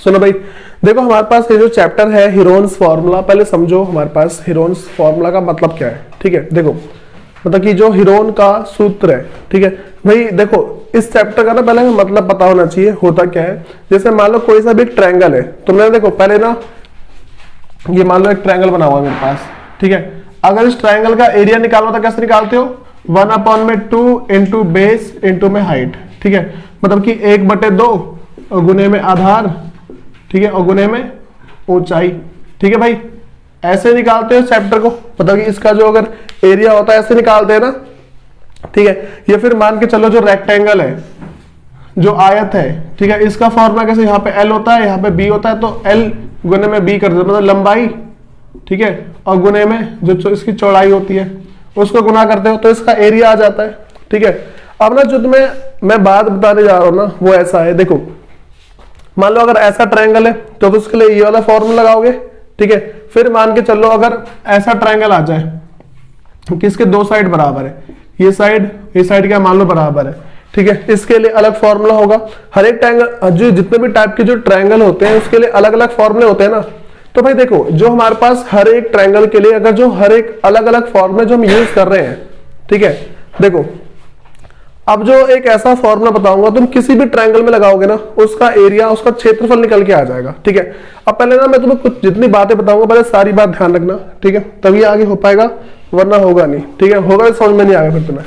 सुनो भाई, देखो हमारे पास ये जो चैप्टर है हीरोन्स फॉर्मूला, पहले समझो हमारे पास हीरोन्स फॉर्मूला का मतलब क्या है। ठीक है, देखो मतलब कि जो हीरोन का सूत्र है, ठीक है भाई। देखो इस चैप्टर का ना पहले मतलब पता होना चाहिए होता क्या है। जैसे मान लो कोई सा भी ट्रायंगल है, तुमने देखो पहले ना ये मान लो एक ट्रायंगल बना हुआ है मेरे पास, ठीक है। अगर इस ट्रायंगल का एरिया निकालना तो कैसे निकालते हो, 1/2 इंटू बेस इंटू में हाइट, ठीक है। मतलब कि 1/2 और गुने में आधार, ठीक है, और गुने में ऊंचाई, ठीक है भाई। ऐसे निकालते हो चैप्टर को, मतलब कि इसका जो अगर एरिया होता है ऐसे निकालते हैं ना, ठीक है। या फिर मान के चलो जो रेक्टेंगल है, जो आयत है, ठीक है, इसका फॉर्मूला कैसे, यहाँ पे एल होता है, यहाँ पे बी होता है, तो एल गुने में बी कर देते, मतलब लंबाई, ठीक है, और गुने में जो इसकी चौड़ाई होती है उसको गुना करते हो तो इसका एरिया आ जाता है, ठीक है। अब ना जो तुम्हें मैं बात बताने जा रहा हूं ना वो ऐसा है, देखो मान लो अगर ऐसा ट्रायंगल है तो उसके लिए ये वाला फॉर्मूला लगाओगे, ठीक है। फिर मान के चलो अगर ऐसा ट्रायंगल आ जाए कि इसके दो साइड बराबर है, ये साइड क्या मान लो बराबर है, ठीक है, इसके लिए अलग फॉर्मूला होगा। हर एक ट्रायंगल जो जितने भी टाइप के जो ट्रायंगल होते हैं उसके लिए अलग अलग फॉर्मूले होते हैं ना। तो भाई देखो जो हमारे पास हर एक ट्रायंगल के लिए अगर जो हर एक अलग अलग फॉर्मूले जो हम यूज कर रहे हैं, ठीक है। देखो अब जो एक ऐसा फॉर्मूला बताऊंगा तुम किसी भी ट्रायंगल में लगाओगे ना, उसका एरिया उसका क्षेत्रफल निकल के आ जाएगा, ठीक है। अब पहले ना मैं तुम्हें कुछ जितनी बातें बताऊंगा पहले सारी बात ध्यान रखना, ठीक है, तभी आगे हो पाएगा, वरना होगा नहीं, ठीक है। होगा तो समझ में नहीं आएगा फिर तुम्हें।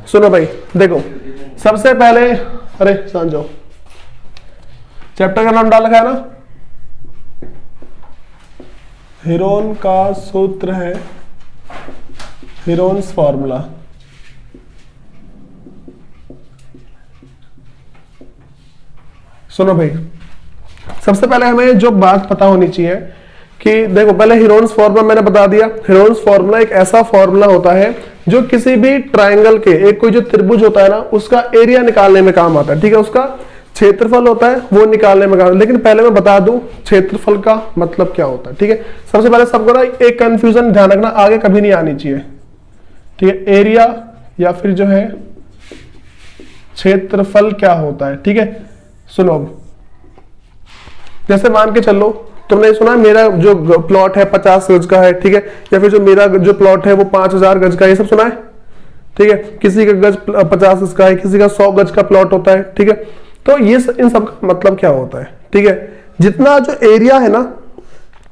सुनो भाई देखो सबसे पहले, अरे समझ जाओ, चैप्टर का नाम डाल रखा है ना, हीरोन का सूत्र है हीरोन्स फॉर्मूला। सुनो भाई सबसे पहले हमें जो बात पता होनी चाहिए कि देखो पहले हीरोन्स फॉर्मूला मैंने बता दिया। हीरोन्स फॉर्मूला एक ऐसा फॉर्मूला होता है जो किसी भी ट्रायंगल के एक कोई जो त्रिभुज होता है ना उसका एरिया निकालने में काम आता है, ठीक है। उसका क्षेत्रफल होता है वो निकालने में काम, लेकिन पहले मैं बता दूं क्षेत्रफल का मतलब क्या होता है, ठीक है। सबसे पहले सबको ना एक कंफ्यूजन ध्यान रखना, आगे कभी नहीं आनी चाहिए, ठीक है। एरिया या फिर जो है क्षेत्रफल क्या होता है, ठीक है। सुनो अब जैसे मान के चलो तुमने सुना मेरा जो प्लॉट है 50 गज का है, ठीक है, या फिर जो मेरा जो प्लॉट है वो 5000 गज का है, ये सब सुना है, ठीक है। किसी का गज 50 गज का है, किसी का 100 गज का प्लॉट होता है, ठीक है। तो ये इन सब का मतलब क्या होता है, ठीक है। जितना जो एरिया है ना,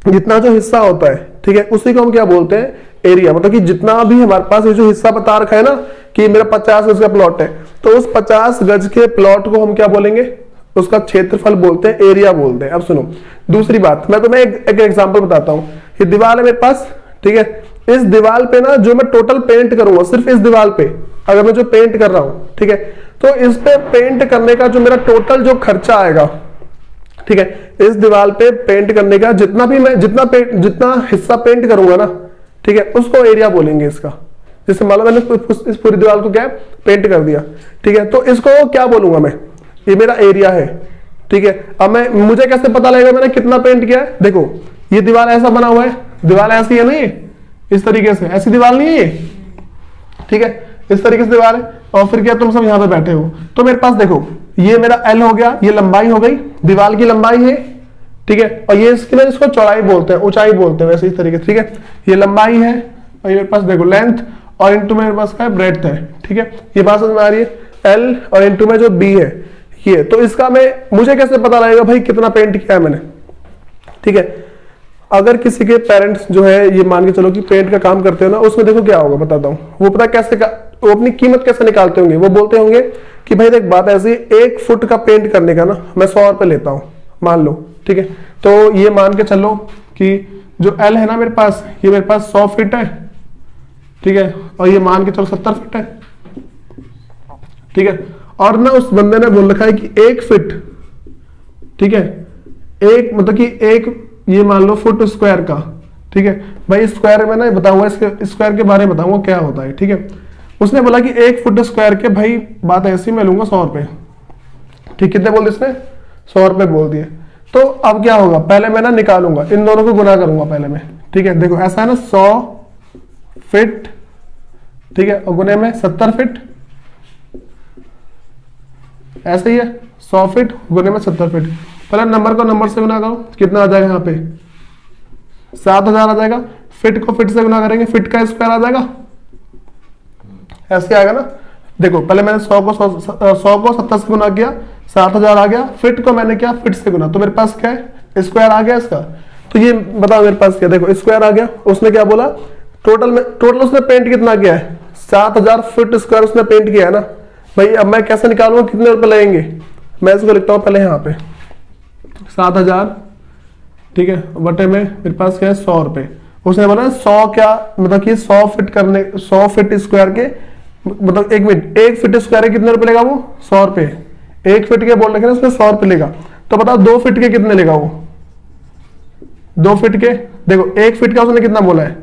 जितना जो हिस्सा होता है, ठीक है, उसी को हम क्या बोलते हैं एरिया। मतलब कि जितना भी हमारे पास ये जो हिस्सा बता रखा है ना कि मेरा 50 गज का प्लॉट है, तो उस 50 गज के प्लॉट को हम क्या बोलेंगे, उसका क्षेत्रफल बोलते हैं, एरिया बोलते हैं। अब सुनो दूसरी बात, मैं तुम्हें एक एग्जांपल बताता हूं। ये दीवार है मेरे पास, ठीक है। इस दीवार पे ना जो मैं टोटल पेंट करूंगा, सिर्फ इस दीवार पे अगर मैं जो पेंट कर रहा हूं, ठीक है, तो इस पे पेंट करने का जो मेरा टोटल जो खर्चा आएगा, ठीक है, इस दीवार पे पेंट करने का जितना भी मैं जितना हिस्सा पेंट करूंगा ना, ठीक है, उसको एरिया बोलेंगे इसका। जैसे मान लो मैंने इस पूरी दीवार को क्या पेंट कर दिया, ठीक है, तो इसको क्या बोलूंगा मैं, ये मेरा एरिया है, ठीक है। अब मुझे कैसे पता लगेगा मैंने कितना पेंट किया है, देखो ये दीवार ऐसा बना हुआ है, दीवार ऐसी है ना, ये इस तरीके से, ऐसी दीवार नहीं है ये, ठीक है, इस तरीके से दीवार है। और फिर क्या तुम सब यहाँ पे बैठे हो, तो मेरे पास देखो ये मेरा एल हो गया, ये लंबाई हो गई, दीवार की लंबाई है, ठीक है, और ये इसकी ना इसको चौड़ाई बोलते हैं, ऊंचाई बोलते हैं, वैसे इस तरीके से, ठीक है। ये लंबाई है और ये मेरे पास देखो लेंथ, और इंटू मेरे पास क्या ब्रेड्थ है, ठीक है। ये बात समझ में आ रही है, एल और इंटू में जो बी है ये, तो इसका मुझे कैसे पता लगेगा भाई कितना पेंट किया है मैंने, ठीक है। अगर किसी के पेरेंट्स जो है ये मान के चलो कि पेंट का काम करते हो ना, उसमें देखो क्या होगा बताता हूँ, वो पता कैसे वो अपनी कीमत कैसे निकालते होंगे, वो बोलते होंगे कि भाई देख बात ऐसी, 1 फुट का पेंट करने का ना मैं 100 रुपए लेता हूँ मान लो, ठीक है। तो ये मान के चलो कि जो एल है ना मेरे पास, ये मेरे पास 100 फीट है, ठीक है, और ये मान के चलो 70 फीट है, ठीक है। और ना उस बंदे ने बोल रखा है कि 1 फीट, ठीक है, एक मतलब कि एक ये मान लो फुट स्क्वायर का, ठीक है भाई। स्क्वायर में ना बताऊंगा, इसके स्क्वायर के बारे में बताऊंगा क्या होता है, ठीक है। उसने बोला कि 1 फुट स्क्वायर के भाई बात ऐसी मैं लूंगा 100 रुपए, ठीक, कितने बोल दिए इसने, 100 रुपए बोल दिए। तो अब क्या होगा, पहले मैं ना निकालूंगा, इन दोनों को गुना करूंगा पहले मैं, ठीक है। देखो ऐसा है ना 100 फीट, ठीक है, और गुने में 70 फीट, ऐसे ही है 100 फीट गुने में 70 फीट। पहले नंबर को नंबर से गुना करो, कितना आ जाएगा यहाँ पे 7000 आ जाएगा। फीट को फीट से गुना करेंगे, फीट का स्क्वायर आ जाएगा, ऐसे आएगा ना। देखो पहले मैंने 100 को 70 से गुना किया, 7000 आ गया। फीट को मैंने क्या फीट से गुना, तो मेरे पास क्या है स्क्वायर आ गया इसका। तो ये बताओ मेरे पास क्या, देखो स्क्वायर आ गया। उसने क्या बोला टोटल उसने पेंट कितना किया है 7000 फीट स्क्वायर उसने पेंट किया है ना भाई। अब मैं कैसे निकालूंगा कितने रुपए लगेंगे, मैं इसको लिखता हूं पहले यहाँ पे 7000 ठीक है बटे में मेरे पास क्या है 100 रुपए। उसने बोला 100 क्या मतलब कि 100 फीट करने 100 फीट स्क्वायर के मतलब 1 मिनट 1 फीट स्क्वायर के कितने रुपए लेगा वो 100 रुपए। 1 फीट के बोल रखे ना उसमें 100 रुपए लेगा। तो बताओ 2 फीट के कितने लेगा वो 2 फीट के। देखो 1 फीट का उसने कितना बोला है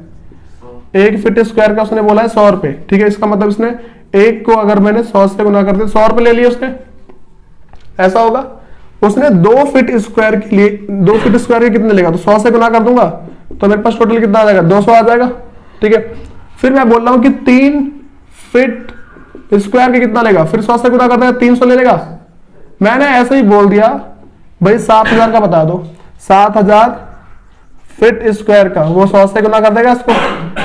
1 फीट स्क्वायर का उसने बोला है 100 रुपए ठीक है। इसका मतलब इसने 1 को अगर मैंने 100 से गुना कर दिया 100 रुपए ले लिए उसने, ऐसा होगा। उसने 2 फीट स्क्वायर के लिए 2 फीट स्क्वायर के कितने लेगा, तो 100 से गुना कर दूंगा तो मेरे पास टोटल कितना आ जाएगा 200 आ जाएगा ठीक है। फिर मैं बोल रहा हूं कि 3 फीट स्क्वायर के कितना लेगा, फिर 100 से गुना कर देगा 300 ले लेगा। मैंने ऐसे ही बोल दिया भाई 7000 का बता दो, 7000 फीट स्क्वायर का वो 100 से गुना कर देगा इसको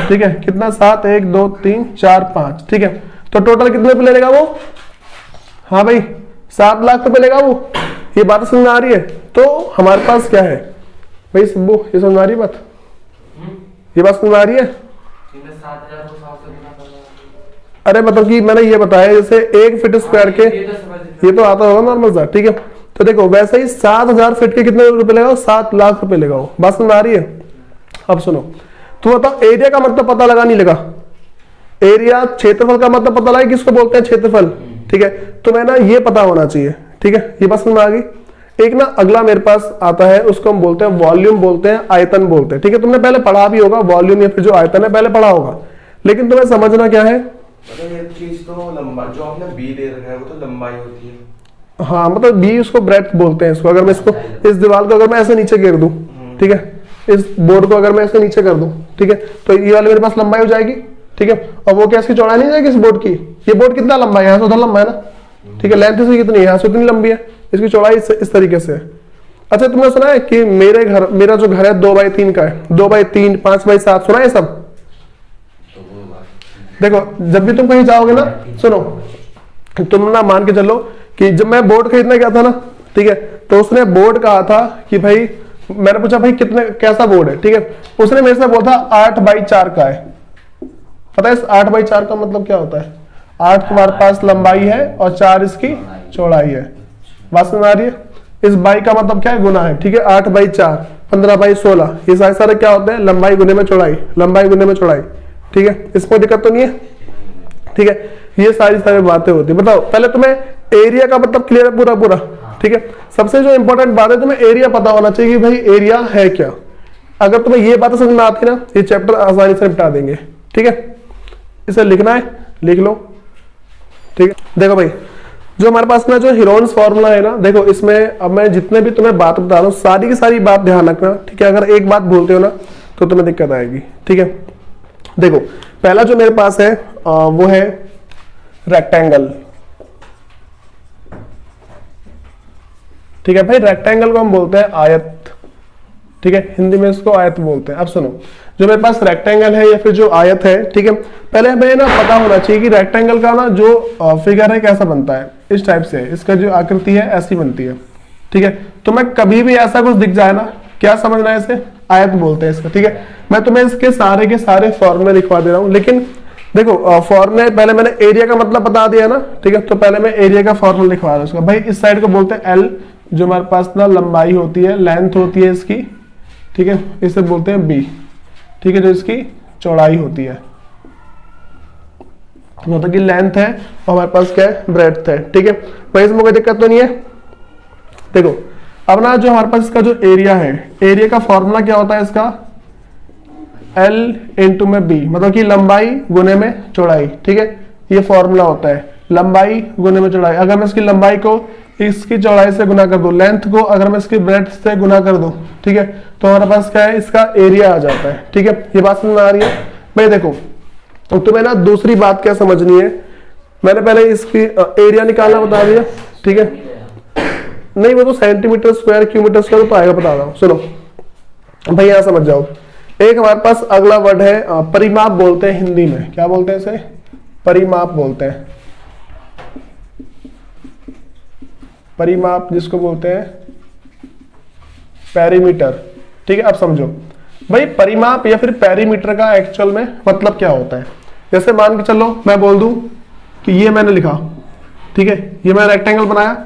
ठीक है। कितना 7 1 2 3 4 5 ठीक है। तो टोटल कितने पे ले लेगा वो, हाँ भाई 7 लाख रुपए लेगा वो। ये बात समझ में आ रही है। तो हमारे पास क्या है भाई सिब्बू, ये समझ में आ रही है बात, ये बात समझ में आ रही है। अरे मतलब कि मैंने ये बताया जैसे 1 फीट स्क्वायर के ये तो आता होगा नॉर्मल सा ठीक है। तो देखो वैसे ही 7000 फीट के कितने रुपए लेगा 7 लाख रुपए लेगा वो, बात समझ में आ रही है। अब सुनो तो बताओ एरिया का मतलब पता लगा नहीं लगा, एरिया क्षेत्रफल का मतलब पता लगा किसको बोलते हैं क्षेत्रफल ठीक है। तो मैं ना ये पता होना चाहिए ठीक है, ये बात समझ में आ गई। एक ना अगला मेरे पास आता है उसको हम बोलते हैं वॉल्यूम बोलते हैं, आयतन बोलते हैं ठीक है। तुमने पहले पढ़ा भी होगा वॉल्यूम या फिर जो आयतन है पहले पढ़ा होगा, लेकिन तुम्हें समझना क्या है ये चीज तो लंबा जो आपने बी दे रखा है वो तो लंबाई होती है। हाँ मतलब बी उसको ब्रेड्थ बोलते हैं इसको। अगर मैं इसको इस दीवार को अगर मैं ऐसे नीचे गिर दूं ठीक है, इस बोर्ड को अगर मैं ऐसे नीचे कर दूं ठीक है, तो ये वाली मेरे पास लंबाई हो जाएगी ठीक है। और वो क्या इसकी चौड़ाई नहीं जाएगी इस बोर्ड की, ये बोर्ड कितना लंबा है यहाँ से उधर लंबा है ना ठीक है। लेंथ इसकी कितनी है यहाँ से उतनी लंबी है, इसकी चौड़ाई इस तरीके से है। अच्छा तुमने सुना है कि मेरा जो घर है 2x3 का है, 2x3 5x7 सुना है सब। देखो जब भी तुम कहीं जाओगे ना सुनो, तुम ना मान के चलो कि जब मैं बोर्ड खरीदने गया था ना ठीक है, तो उसने बोर्ड कहा था कि भाई मैंने पूछा भाई कितने कैसा बोर्ड है ठीक है, उसने मेरे से बोला था 8x4 का है। पता है इस 8x4 का मतलब क्या होता है, 8 तुम्हारे पास लंबाई है और 4 इसकी चौड़ाई है। बात समझ आ रही है। इस बाई का मतलब क्या है गुना है ठीक है। 8x4 15x16 ये सारे क्या होते हैं लंबाई गुने में चौड़ाई, लंबाई गुने में चौड़ाई ठीक है। इसमें दिक्कत तो नहीं है ठीक है। ये सारी बातें होती है। बताओ पहले तुम्हें एरिया का मतलब क्लियर है पूरा पूरा ठीक है। सबसे जो इंपॉर्टेंट बात है तुम्हें एरिया पता होना चाहिए कि भाई एरिया है क्या। अगर तुम्हें ये बातें समझ में आती ना ये चैप्टर आसानी से निपटा देंगे ठीक है। इसे लिखना है लिख लो ठीक है। देखो भाई जो हमारे पास ना जो हीरोन्स फॉर्मूला है ना, देखो इसमें अब मैं जितने भी तुम्हें बात बता रहा हूँ सारी की सारी बात ध्यान रखना ठीक है। अगर एक बात भूलते हो ना तो तुम्हें दिक्कत आएगी ठीक है। देखो पहला जो मेरे पास है वो है रेक्टेंगल ठीक है भाई। रेक्टेंगल को हम बोलते हैं आयत ठीक है, हिंदी में इसको आयत बोलते हैं। अब सुनो जो मेरे पास रेक्टेंगल है या फिर जो आयत है ठीक है, पहले हमें ना पता होना चाहिए कि रेक्टेंगल का ना जो फिगर है कैसा बनता है, इस टाइप से इसका जो आकृति है ऐसी बनती है ठीक है। तो मैं कभी भी ऐसा कुछ दिख जाए ना क्या समझना है इसे आयत बोलते हैं इसका ठीक है। मैं तुम्हें इसके सारे के सारे फॉर्मूले लिखवा दे रहा हूं, लेकिन देखो फॉर्मूले पहले मैंने एरिया का मतलब बता दिया ना ठीक है। तो पहले मैं एरिया का फॉर्मूला लिखवा रहा हूं उसका। भाई इस साइड को बोलते हैं एल, जो हमारे पास ना लंबाई होती है लेंथ होती है इसकी ठीक है, इसे बोलते हैं बी ठीक है, जो इसकी चौड़ाई होती है मतलब कि लेंथ है और हमारे पास क्या है ब्रेड्थ है ठीक है। भाई इसमें कोई दिक्कत तो नहीं है। देखो अब ना जो हमारे पास इसका जो एरिया है, एरिया का फॉर्मूला क्या होता है इसका L इंटू में B, मतलब कि लंबाई गुने में चौड़ाई ठीक है। ये फॉर्मूला होता है लंबाई गुने में चौड़ाई। अगर मैं इसकी लंबाई को इसकी चौड़ाई से गुना कर दूं, लेंथ को अगर मैं इसकी ब्रेड्थ से गुना कर दूं ठीक है, तो हमारे पास क्या है इसका एरिया आ जाता है ठीक है। ये बात समझ में आ रही है। भाई देखो तो तुम्हें ना दूसरी बात क्या समझनी है, मैंने पहले इसकी एरिया निकालना बता दिया ठीक है, नहीं वो तो सेंटीमीटर स्क्वायर किलोमीटर स्क्वायर तो आएगा, बता रहा हूँ। सुनो भाई यहां समझ जाओ। एक हमारे पास अगला वर्ड है परिमाप बोलते हैं हिंदी में, क्या बोलते हैं इसे? परिमाप बोलते हैं। परिमाप जिसको बोलते हैं पेरीमीटर, ठीक है। अब समझो भाई परिमाप या फिर पेरीमीटर का एक्चुअल में मतलब क्या होता है। जैसे मान के चलो मैं बोल दूं कि ये मैंने लिखा, ठीक है, ये मैंने रेक्टेंगल बनाया,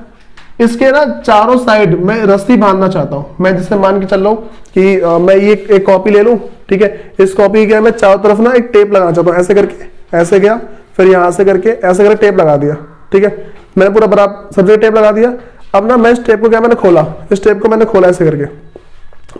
इसके ना चारों साइड मैं रस्सी बांधना चाहता हूं। मैं जैसे मान के चल लो कि मैं ये एक कॉपी ले लूं, ठीक है, इस कॉपी के मैं चारों तरफ ना एक टेप लगाना चाहता हूं, ऐसे करके, ऐसे गया, फिर यहां से करके ऐसे करके टेप लगा दिया, ठीक है, मैंने पूरा बराबर सब जगह टेप लगा दिया। अब ना मैं इस टेप को क्या मैंने खोला, इस टेप को मैंने खोला ऐसे करके,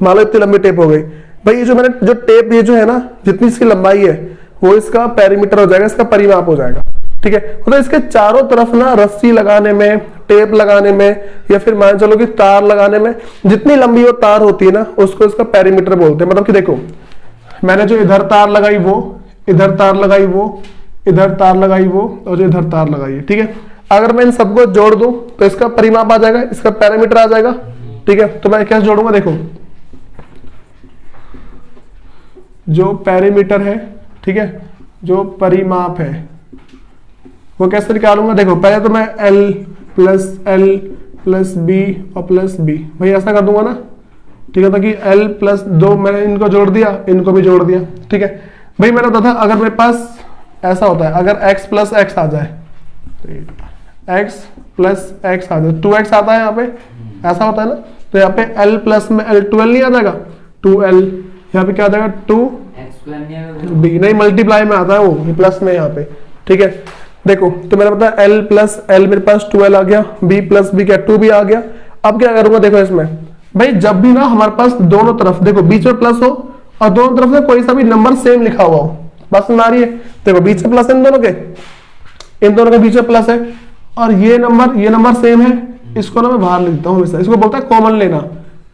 मान लो इतनी लंबी टेप हो गई भाई। ये जो मैंने जो टेप ये जो है ना जितनी इसकी लंबाई है वो इसका पेरीमीटर हो जाएगा, इसका परिमाप हो जाएगा, ठीक है। तो इसके चारों तरफ ना रस्सी लगाने में, टेप लगाने में, या फिर मान चलो कि तार लगाने में जितनी लंबी वो तार होती है ना उसको इसका पेरीमीटर बोलते हैं। मतलब कि देखो मैंने जो इधर तार लगाई वो, इधर तार लगाई वो, इधर तार लगाई वो, और जो इधर तार लगाई है, ठीक है, अगर मैं इन सबको जोड़ दूं तो इसका परिमाप आ जाएगा, इसका पेरीमीटर आ जाएगा, ठीक है। तो मैं कैसे जोड़ूंगा, देखो जो पेरीमीटर है, ठीक है, जो परिमाप है वो कैसे निकालूंगा। देखो पहले तो मैं L प्लस B और प्लस B भाई ऐसा कर दूंगा ना, ठीक है, ताकि L प्लस 2 मैंने इनको जोड़ दिया, इनको भी जोड़ दिया, ठीक है। भाई मैंने बताया था अगर मेरे पास ऐसा होता है, अगर x प्लस x आ जाए, x प्लस x आ जाए, 2x आता है यहाँ पे, ऐसा होता है ना, तो यहाँ पे L प्लस में L 12 नहीं आ जाएगा, 2L, यहाँ पे क्या आ जाएगा 2B, नहीं मल्टीप्लाई में आता है वो, प्लस में यहाँ पे, ठीक है। देखो तो मैंने बताया L प्लस L मेरे पास 12 आ गया, B प्लस B क्या 2B आ गया। अब क्या करूंगा, देखो इसमें भाई जब भी ना हमारे पास दोनों तरफ देखो बीच में प्लस हो और दोनों तरफ से कोई सा भी नंबर सेम लिखा हुआ हो, बस में आ रही है, देखो बीच में प्लस है, इन दोनों के बीच में प्लस है, और ये नंबर सेम है, इसको ना मैं बाहर लिख देता हूँ हमेशा, इसको बोलता है कॉमन लेना,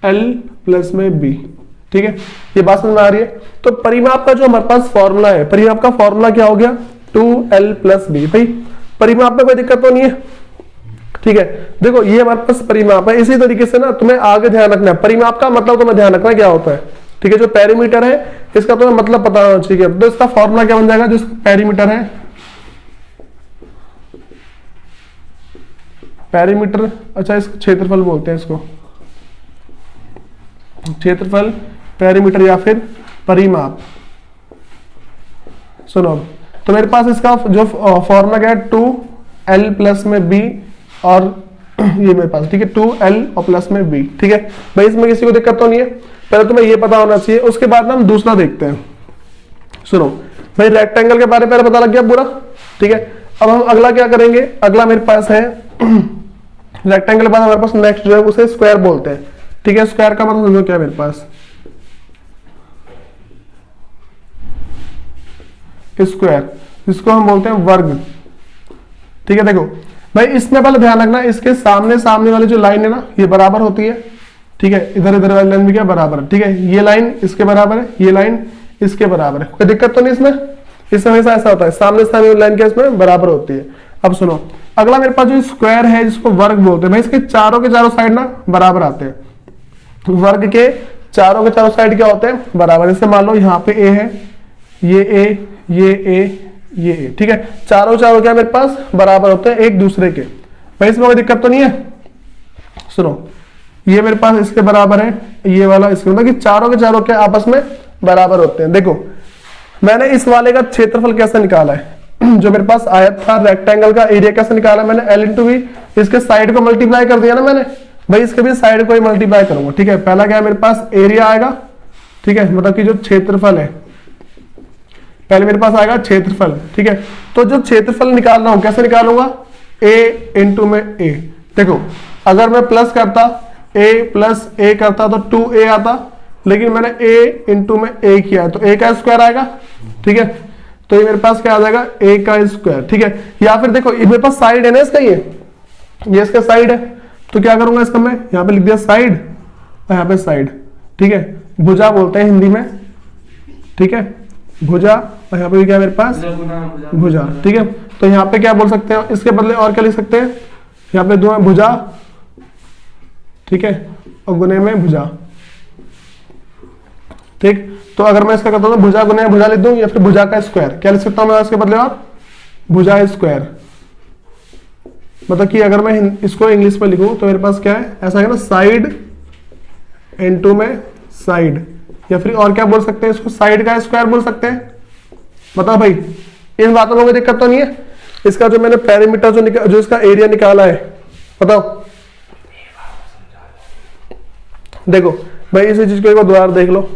L प्लस में B, ठीक है, ये बात समझ में आ रही है। तो परिमाप का जो हमारे पास फॉर्मूला है, परिमाप का फॉर्मूला क्या हो गया, 2L प्लस B। भाई परिमाप में कोई दिक्कत तो नहीं है, ठीक है। देखो ये हमारे पास परिमाप है, इसी तरीके से ना तुम्हें आगे ध्यान रखना है, परिमाप का मतलब तुम्हें ध्यान रखना क्या होता है, ठीक है। जो पेरीमीटर है इसका तुम्हें मतलब पता होना चाहिए, तो इसका फॉर्मूला क्या बन जाएगा, जो पेरीमीटर है, पेरीमीटर, अच्छा इसको क्षेत्रफल बोलते हैं, इसको क्षेत्रफल, पेरीमीटर या फिर परिमाप। सुनो तो मेरे पास इसका जो फॉर्मूला क्या है 2L प्लस में B, और ये मेरे पास, ठीक है, 2L और प्लस में B, ठीक है भाई, इसमें किसी को दिक्कत तो नहीं है, पहले तुम्हें ये पता होना चाहिए। उसके बाद ना हम दूसरा देखते हैं। सुनो भाई रेक्टेंगल के बारे में पहले पता लग गया पूरा, ठीक है। अब हम अगला क्या करेंगे, अगला मेरे पास है रेक्टेंगल के बाद हमारे पास नेक्स्ट जो है उसे स्क्वायर बोलते हैं, ठीक है। स्क्वायर का मतलब समझो क्या है मेरे पास, स्क्वायर, इसको हम बोलते हैं वर्ग, ठीक है। देखो भाई इसमें पहले ध्यान रखना, इसके सामने सामने वाली जो लाइन है ना ये बराबर होती है, ठीक है, इधर इधर वाली लाइन भी क्या बराबर है, ठीक है, ये लाइन इसके बराबर है, ये लाइन इसके बराबर है, कोई दिक्कत तो नहीं इसमें हमेशा ऐसा होता है, सामने सामने लाइन के इसमें बराबर होती है। अब सुनो अगला मेरे पास जो स्क्वायर है जिसको वर्ग बोलते हैं, भाई इसके चारों के चारों साइड ना बराबर आते हैं, वर्ग के चारों साइड क्या होते हैं, बराबर। जैसे मान लो यहाँ पे A है, ये A, ये A, ये A, ठीक है, चारों क्या मेरे पास बराबर होते हैं एक दूसरे के, भाई इसमें कोई दिक्कत तो नहीं है। सुनो ये मेरे पास इसके बराबर है, ये वाला इसके, मतलब कि चारों के चारों के आपस में बराबर होते हैं। देखो मैंने इस वाले का क्षेत्रफल कैसे निकाला है, जो मेरे पास आयत था रेक्टेंगल का एरिया कैसे निकाला, मैंने L इंटू V, इसके साइड को मल्टीप्लाई कर दिया ना मैंने, भाई इसके भी साइड को ही मल्टीप्लाई करूंगा, ठीक है। पहला क्या है मेरे पास एरिया आएगा, ठीक है, मतलब कि जो क्षेत्रफल है, पहले मेरे पास आएगा क्षेत्रफल, ठीक है। तो जो क्षेत्रफल निकालना हो कैसे निकालूंगा, A इंटू में A। देखो अगर मैं प्लस करता, A प्लस A करता तो 2A आता, लेकिन मैंने A इंटू में A किया है तो A का स्क्वायर आएगा, ठीक है। तो ये मेरे पास क्या आ जाएगा, A का स्क्वायर, ठीक है। या फिर देखो मेरे पास साइड है ना इसका, ये इसका साइड है, तो क्या करूंगा इसका, मैं यहाँ पे लिख दिया साइड और यहाँ पे साइड, ठीक है, भुजा बोलते हैं हिंदी में, ठीक है, भुजा, और यहाँ पे भी क्या है मेरे पास भुजा, ठीक है। तो यहाँ पे क्या बोल सकते हैं, इसके बदले और क्या लिख सकते हैं, यहाँ पे दो है भुजा, ठीक है, और गुने में भुजा, ठीक। तो अगर मैं इसका करता हूँ भुजा गुने भुजा लिख दूं, या फिर भुजा का स्क्वायर, क्या लिख सकता हूं मैं इसके बदले आप, भुजा स्क्वायर। मतलब कि अगर मैं इसको इंग्लिश में लिखूं तो मेरे पास क्या है, ऐसा है ना, साइड इनटू में साइड, या फिर और क्या बोल सकते हैं इसको, साइड का स्क्वायर बोल सकते हैं। बताओ भाई, इन बातों में कोई दिक्कत तो नहीं है। इसका जो मैंने पेरीमीटर जो इसका एरिया निकाला है, बताओ। देखो भाई, इसी चीज को एक बार दोबारा देख लो।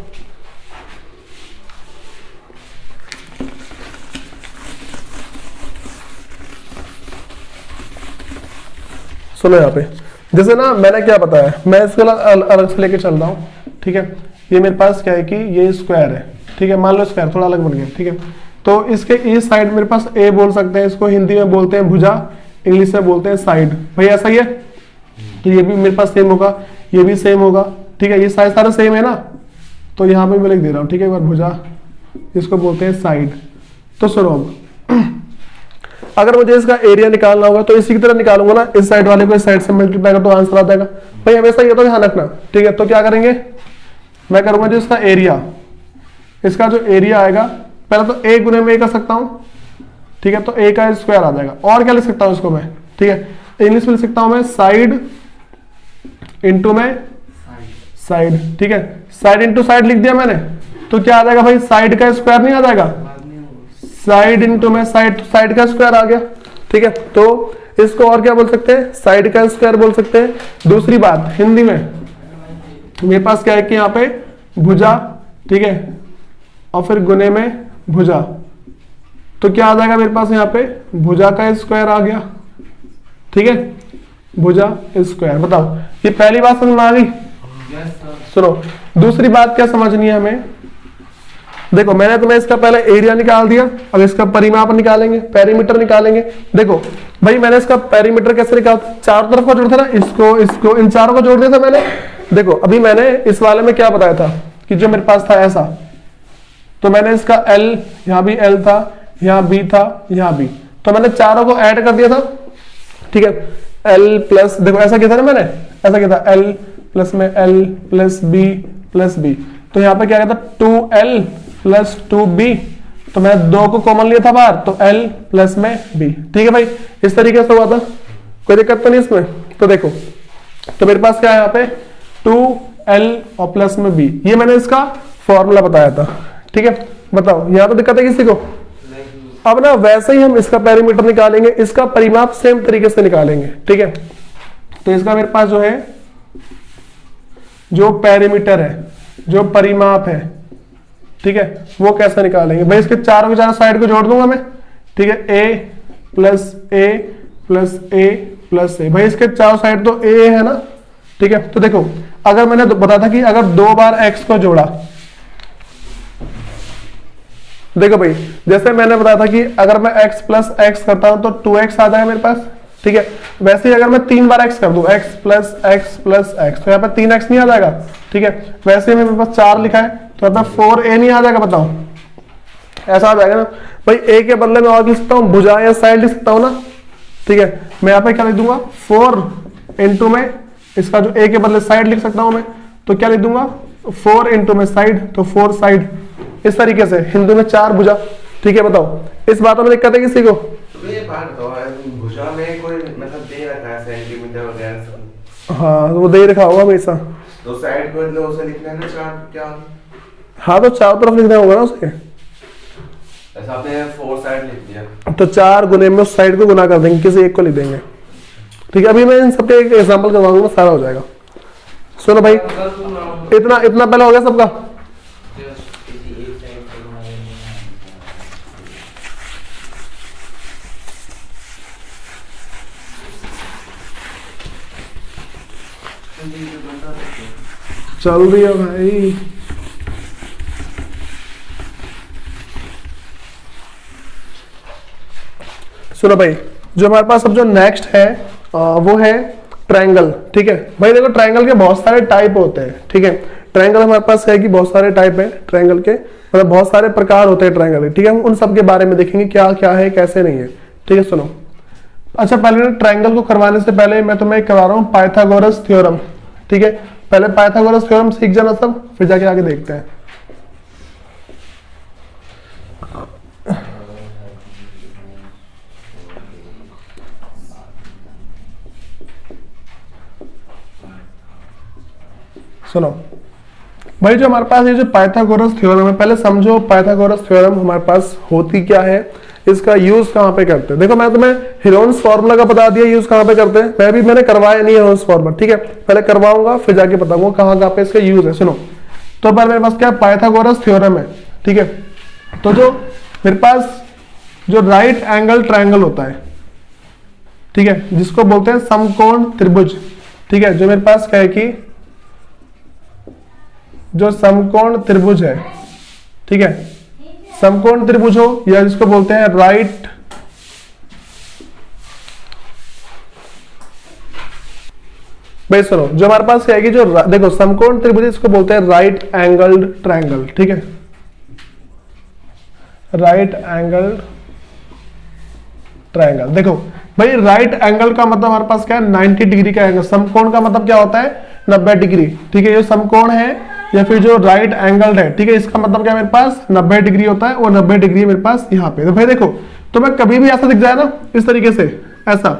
सुनो यहाँ पे, जैसे ना मैंने क्या बताया, मैं इसके अलग से लेके चल रहा हूँ, ठीक है। ये मेरे पास क्या है कि ये स्क्वायर है, ठीक है, मान लो स्क्वायर थोड़ा अलग बन गया, ठीक है। तो इसके इस साइड मेरे पास ए बोल सकते हैं, इसको हिंदी में बोलते हैं भुजा, इंग्लिश में बोलते हैं साइड। भाई ऐसा ही है, तो ये भी मेरे पास सेम होगा, ये भी सेम होगा, ठीक है, ये साइड सारा सेम है ना। तो यहाँ पे मैं लिख दे रहा हूँ, ठीक है, एक बार भुजा, इसको बोलते हैं साइड। तो सुनो, अगर मुझे इसका एरिया निकालना होगा तो इसी की तरह निकालूंगा ना, इस साइड वाले को इस साइड से मल्टीप्लाई कर तो आंसर आ जाएगा। भाई हमेशा ये तो ध्यान रखना, ठीक है। तो क्या करेंगे, मैं करूंगा जो इसका एरिया, इसका जो एरिया आएगा, पहले तो ए गुने में ए कर सकता हूं, ठीक है, तो ए का स्क्वायर आ जाएगा। और क्या लिख सकता हूं इसको मैं, ठीक है, इंग्लिश में लिख सकता हूं मैं साइड इंटू में साइड, ठीक है, साइड इंटू साइड लिख दिया मैंने, तो क्या आ जाएगा भाई, साइड का स्क्वायर नहीं आ जाएगा, साइड इंटू में साइड, तो साइड का स्क्वायर आ गया, ठीक है। तो इसको और क्या बोल सकते हैं, साइड का स्क्वायर बोल सकते हैं। दूसरी बात, हिंदी में मेरे पास क्या है कि यहाँ पे भुजा, ठीक है, और फिर गुने में भुजा, तो क्या आ जाएगा मेरे पास यहाँ पे, भुजा का स्क्वायर आ गया, ठीक है, भुजा स्क्वायर। बताओ, ये पहली बात समझ में आ गई। सुनो, दूसरी बात क्या समझनी है हमें, देखो मैंने तुम्हें इसका पहले एरिया निकाल दिया, अब इसका परिमाप निकालेंगे, पेरीमीटर निकालेंगे। देखो भाई, मैंने इसका पेरीमीटर कैसे निकाला, चारों तरफ को जोड़ता था, इसको इसको इन चारों को जोड़ दिया था मैंने। देखो अभी मैंने इस वाले में क्या बताया था कि जो मेरे पास था ऐसा, तो मैंने इसका L, यहाँ भी L था, यहाँ B था, यहाँ B, तो मैंने चारों को ऐड कर दिया था, ठीक है। L प्लस, देखो ऐसा किया था ना मैंने, ऐसा किया था L प्लस में L plus B plus B, तो यहाँ पे क्या कहता 2L प्लस 2B, तो मैंने 2 को कॉमन लिया था बाहर, तो L प्लस में B, ठीक है भाई। इस तरीके से हुआ था, कोई दिक्कत तो नहीं इसमें। तो देखो, तो मेरे पास क्या है यहाँ पे 2L और प्लस में B, ये मैंने इसका फॉर्मूला बताया था, ठीक है। बताओ यहाँ तो दिक्कत है किसी को। अब ना वैसे ही हम इसका पेरीमीटर निकालेंगे, इसका परिमाप सेम तरीके से निकालेंगे, ठीक है। तो इसका मेरे पास जो है, जो पेरीमीटर है, जो परिमाप है, ठीक है, वो कैसे निकालेंगे भाई, इसके चारों के चारों साइड को जोड़ दूंगा मैं, ठीक है, A plus A plus A plus A, भाई इसके चारों साइड तो A है ना, ठीक है। तो देखो, अगर मैंने बताया था कि अगर 2 बार x को जोड़ा, देखो भाई जैसे मैंने बताया था कि अगर मैं x प्लस x करता हूं तो 2x आ जाएगा मेरे पास, ठीक है। वैसे ही अगर मैं 3 बार x कर दूं, x plus x plus x, तो यहाँ पे 3x नहीं आ जाएगा, ठीक है। वैसे ही मेरे पास 4 लिखा है, तो यहाँ पे 4a नहीं आ जाएगा, बताओ ऐसा आ जाएगा ना भाई। a के बदले में और लिख सकता हूँ, भुजा या साइड लिख सकता हूँ ना, ठीक है। मैं यहाँ पे क्या लिख दूंगा, 4 इंटू में इसका जो a के बदले साइड लिख सकता हूँ मैं, तो क्या लिख दूंगा 4 इंटू में साइड, तो 4 साइड। इस तरीके से हिंदी में 4 भुजा, ठीक है। बताओ इस बात में दिक्कत है किसी को। तो ये बात बताओ, भुजा में कोई मतलब दे रखा है सेंटीमीटर वगैरह सब? हाँ वो दे रखा होगा हमेशा, तो साइड को मतलब उसे लिखना है ना 4 क्या? हाँ तो चारों तरफ लिखना होगा ना उसे, ऐसा आपने 4 साइड लिख दिया, तो 4 गुने में उस साइड को गुना कर देंगे, किसी एक को लिख देंगे, ठीक है। अभी मैं इन सबके एक एग्जांपल करवाऊंगा, सारा हो जाएगा। सुनो भाई, इतना इतना पहले हो गया सबका। चल रही है भाई, सुनो भाई, जो हमारे पास अब जो नेक्स्ट है वो है ट्रायंगल, ठीक है। भाई देखो ट्रायंगल के बहुत सारे टाइप होते हैं, ठीक है। ट्रायंगल हमारे पास है कि बहुत सारे टाइप है ट्रायंगल के, मतलब बहुत सारे प्रकार होते हैं ट्रायंगल के, ठीक है। हम उन सब के बारे में देखेंगे क्या क्या है कैसे नहीं है, ठीक है। सुनो, अच्छा पहले ट्रायंगल को करवाने से पहले मैं तुम्हें करवा रहा हूँ पाइथागोरस थ्योरम, ठीक है। पहले पाइथागोरस थ्योरम सीख जाना सब, फिर जाके आगे देखते हैं। सुनो भाई, जो हमारे पास ये जो पाइथागोरस थ्योरम है, पहले समझो पाइथागोरस थ्योरम हमारे पास होती क्या है, इसका यूज कहां पे करते हैं। देखो मैं तुम्हें हेरोन्स फार्मूला का बता दिया, यूज कहां पे करते हैं। मैंने करवाया नहीं हेरोन्स फार्मूला, ठीक है, पहले करवाऊंगा फिर जाके बताऊंगा कहां पे इसका यूज है। सुनो, तो पहले मेरे पास क्या पाइथागोरस थ्योरम है, ठीक है। तो जो मेरे पास जो राइट एंगल ट्रायंगल होता है, ठीक है, जिसको बोलते हैं समकोण त्रिभुज, ठीक है, जो मेरे पास क्या है कि जो समकोण त्रिभुज है, ठीक है, समकोण त्रिभुज हो या जिसको बोलते हैं राइट भाई सुनो, जो हमारे पास क्या है कि जो देखो समकोण त्रिभुज इसको बोलते हैं राइट एंगल्ड ट्रायंगल, ठीक है, राइट एंगल्ड ट्रायंगल। देखो भाई राइट एंगल का मतलब हमारे पास क्या है 90 डिग्री का एंगल, समकोण का मतलब क्या होता है 90 डिग्री, ठीक है। ये समकोण है या फिर जो राइट एंगल है, ठीक है, इसका मतलब क्या मेरे पास 90 डिग्री होता है, और 90 डिग्री मेरे पास यहाँ पे। तो भाई देखो तो मैं कभी भी ऐसा दिख जाए ना इस तरीके से ऐसा,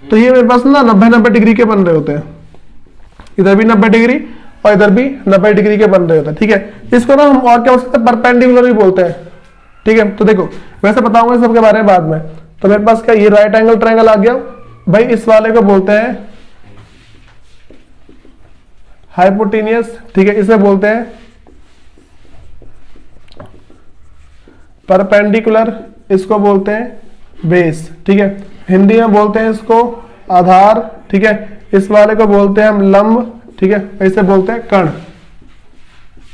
तो ये मेरे पास ना 90 डिग्री के बन रहे होते हैं, इधर भी 90 डिग्री और इधर भी 90 डिग्री के बन रहे होते हैं, ठीक है। इसको ना हम और क्या बोल सकते हैं परपेंडिकुलर भी बोलते हैं, ठीक है। तो देखो वैसे बताऊंगा सबके बारे में बाद में। तो मेरे पास क्या ये राइट एंगल ट्रायंगल आ गया भाई, इस वाले को बोलते हैं हाइपोटेनियस, ठीक है, इसे बोलते हैं परपेंडिकुलर, इसको बोलते हैं बेस, ठीक है, हिंदी में बोलते हैं इसको आधार, ठीक है। इस वाले को बोलते हैं हम लंब, ठीक है, इसे बोलते हैं कर्ण,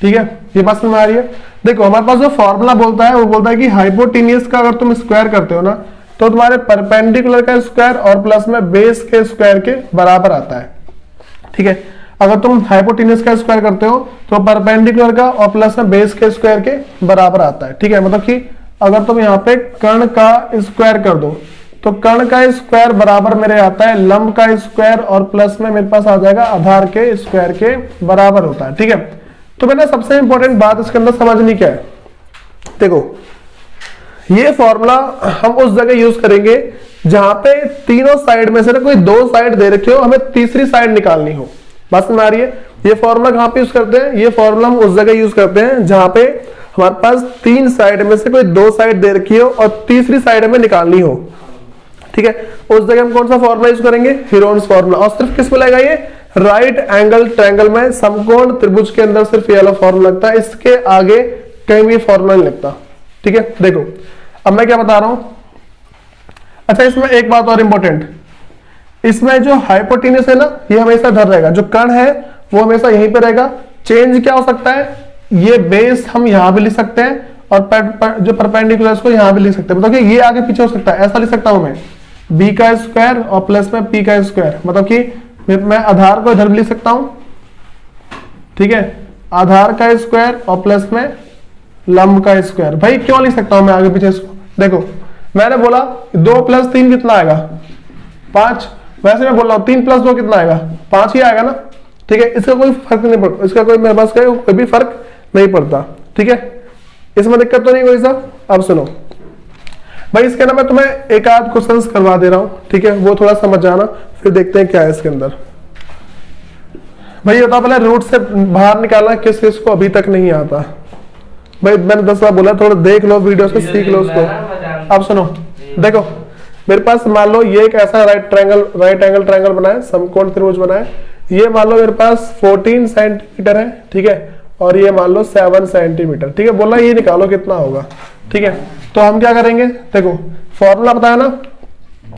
ठीक है। ये बात समझ आ रही है। देखो हमारे पास जो फॉर्मूला बोलता है वो बोलता है कि हाइपोटेनियस का अगर तुम स्क्वायर करते हो ना तो तुम्हारे परपेंडिकुलर का स्क्वायर और प्लस में बेस के स्क्वायर के बराबर आता है, ठीक है। अगर तुम हाइपोटेनियस का स्क्वायर करते हो तो परपेंडिकुलर का और प्लस में बेस के स्क्वायर के बराबर आता है, ठीक है। मतलब कि अगर तुम यहाँ पे कर्ण का स्क्वायर कर दो तो कर्ण का स्क्वायर बराबर मेरे आता है लंब का स्क्वायर और प्लस में मेरे पास आ जाएगा आधार के स्क्वायर के बराबर होता है, ठीक है। तो मैंने सबसे इंपॉर्टेंट बात इसके अंदर समझनी क्या है, देखो ये फॉर्मूला हम उस जगह यूज करेंगे जहां पे तीनों साइड में से ना कोई दो साइड दे रखी हो, हमें तीसरी साइड निकालनी हो। बात समझ आ रही है। ये फॉर्मूला कहां पे यूज करते हैं, ये फॉर्मूला हम उस जगह यूज करते हैं जहां पे हमारे पास तीन साइड में से कोई दो साइड दे रखी हो और तीसरी साइड में निकालनी हो, ठीक है। उस जगह हम कौन सा फॉर्मूला यूज करेंगे, हेरोन्स फॉर्मूला। और सिर्फ किस में लगेगा ये राइट एंगल ट्रायंगल में समकोण त्रिभुज के अंदर सिर्फ ये वाला फॉर्मूला लगता है, इसके आगे कहीं भी फॉर्मूला नहीं लगता, ठीक है। देखो अब मैं क्या बता रहा हूं, अच्छा इसमें एक बात और इंपॉर्टेंट, इसमें जो हाइपोटेन्यूस है ना ये हमेशा इधर रहेगा, जो कर्ण है वो हमेशा यहीं पे रहेगा। चेंज क्या हो सकता है, ये बेस हम यहां भी लिख सकते हैं और जो परपेंडिकुलर इसको यहां भी लिख सकते हैं, मतलब कि ये आगे पीछे हो सकता है। ऐसा लिख सकता हूं मैं बी का स्क्वायर और प्लस में पी का स्क्वायर, मतलब कि मैं आधार को इधर भी लिख सकता हूं, ठीक है, आधार का स्क्वायर और प्लस में लंब का स्क्वायर। भाई क्यों लिख सकता हूं मैं आगे पीछे इसको, देखो मैंने बोला 2 + 3 कितना आएगा 5, वैसे मैं बोल रहा हूं 3 + 2 कितना आएगा 5 ही आएगा ना, ठीक है। इसका कोई फर्क नहीं पड़ता, इसका कोई मेरे पास कोई भी फर्क नहीं पड़ता, ठीक है, इसमें दिक्कत तो नहीं कोई सा। अब सुनो भाई इसके ना मैं तुम्हें एक आध क्वेश्चन करवा दे रहा हूं, ठीक है, वो थोड़ा समझ जाना, फिर देखते हैं क्या है इसके अंदर। भाई बता पहले रूट से बाहर निकालना किस किस को अभी तक नहीं आता। भाई मैंने 10 बार बोला थोड़ा देख लो वीडियो से, सीख लो उसको। अब सुनो देखो मेरे पास मान लो ये एक ऐसा राइट एंगल ट्रायंगल बना है, समकोण त्रिभुज बना है। ये मान लो मेरे पास 14 सेंटीमीटर है, ठीक है, और ये मान लो 7 सेंटीमीटर, ठीक है। बोला ये निकालो कितना होगा, ठीक है। तो हम क्या करेंगे, देखो फॉर्मूला बताया ना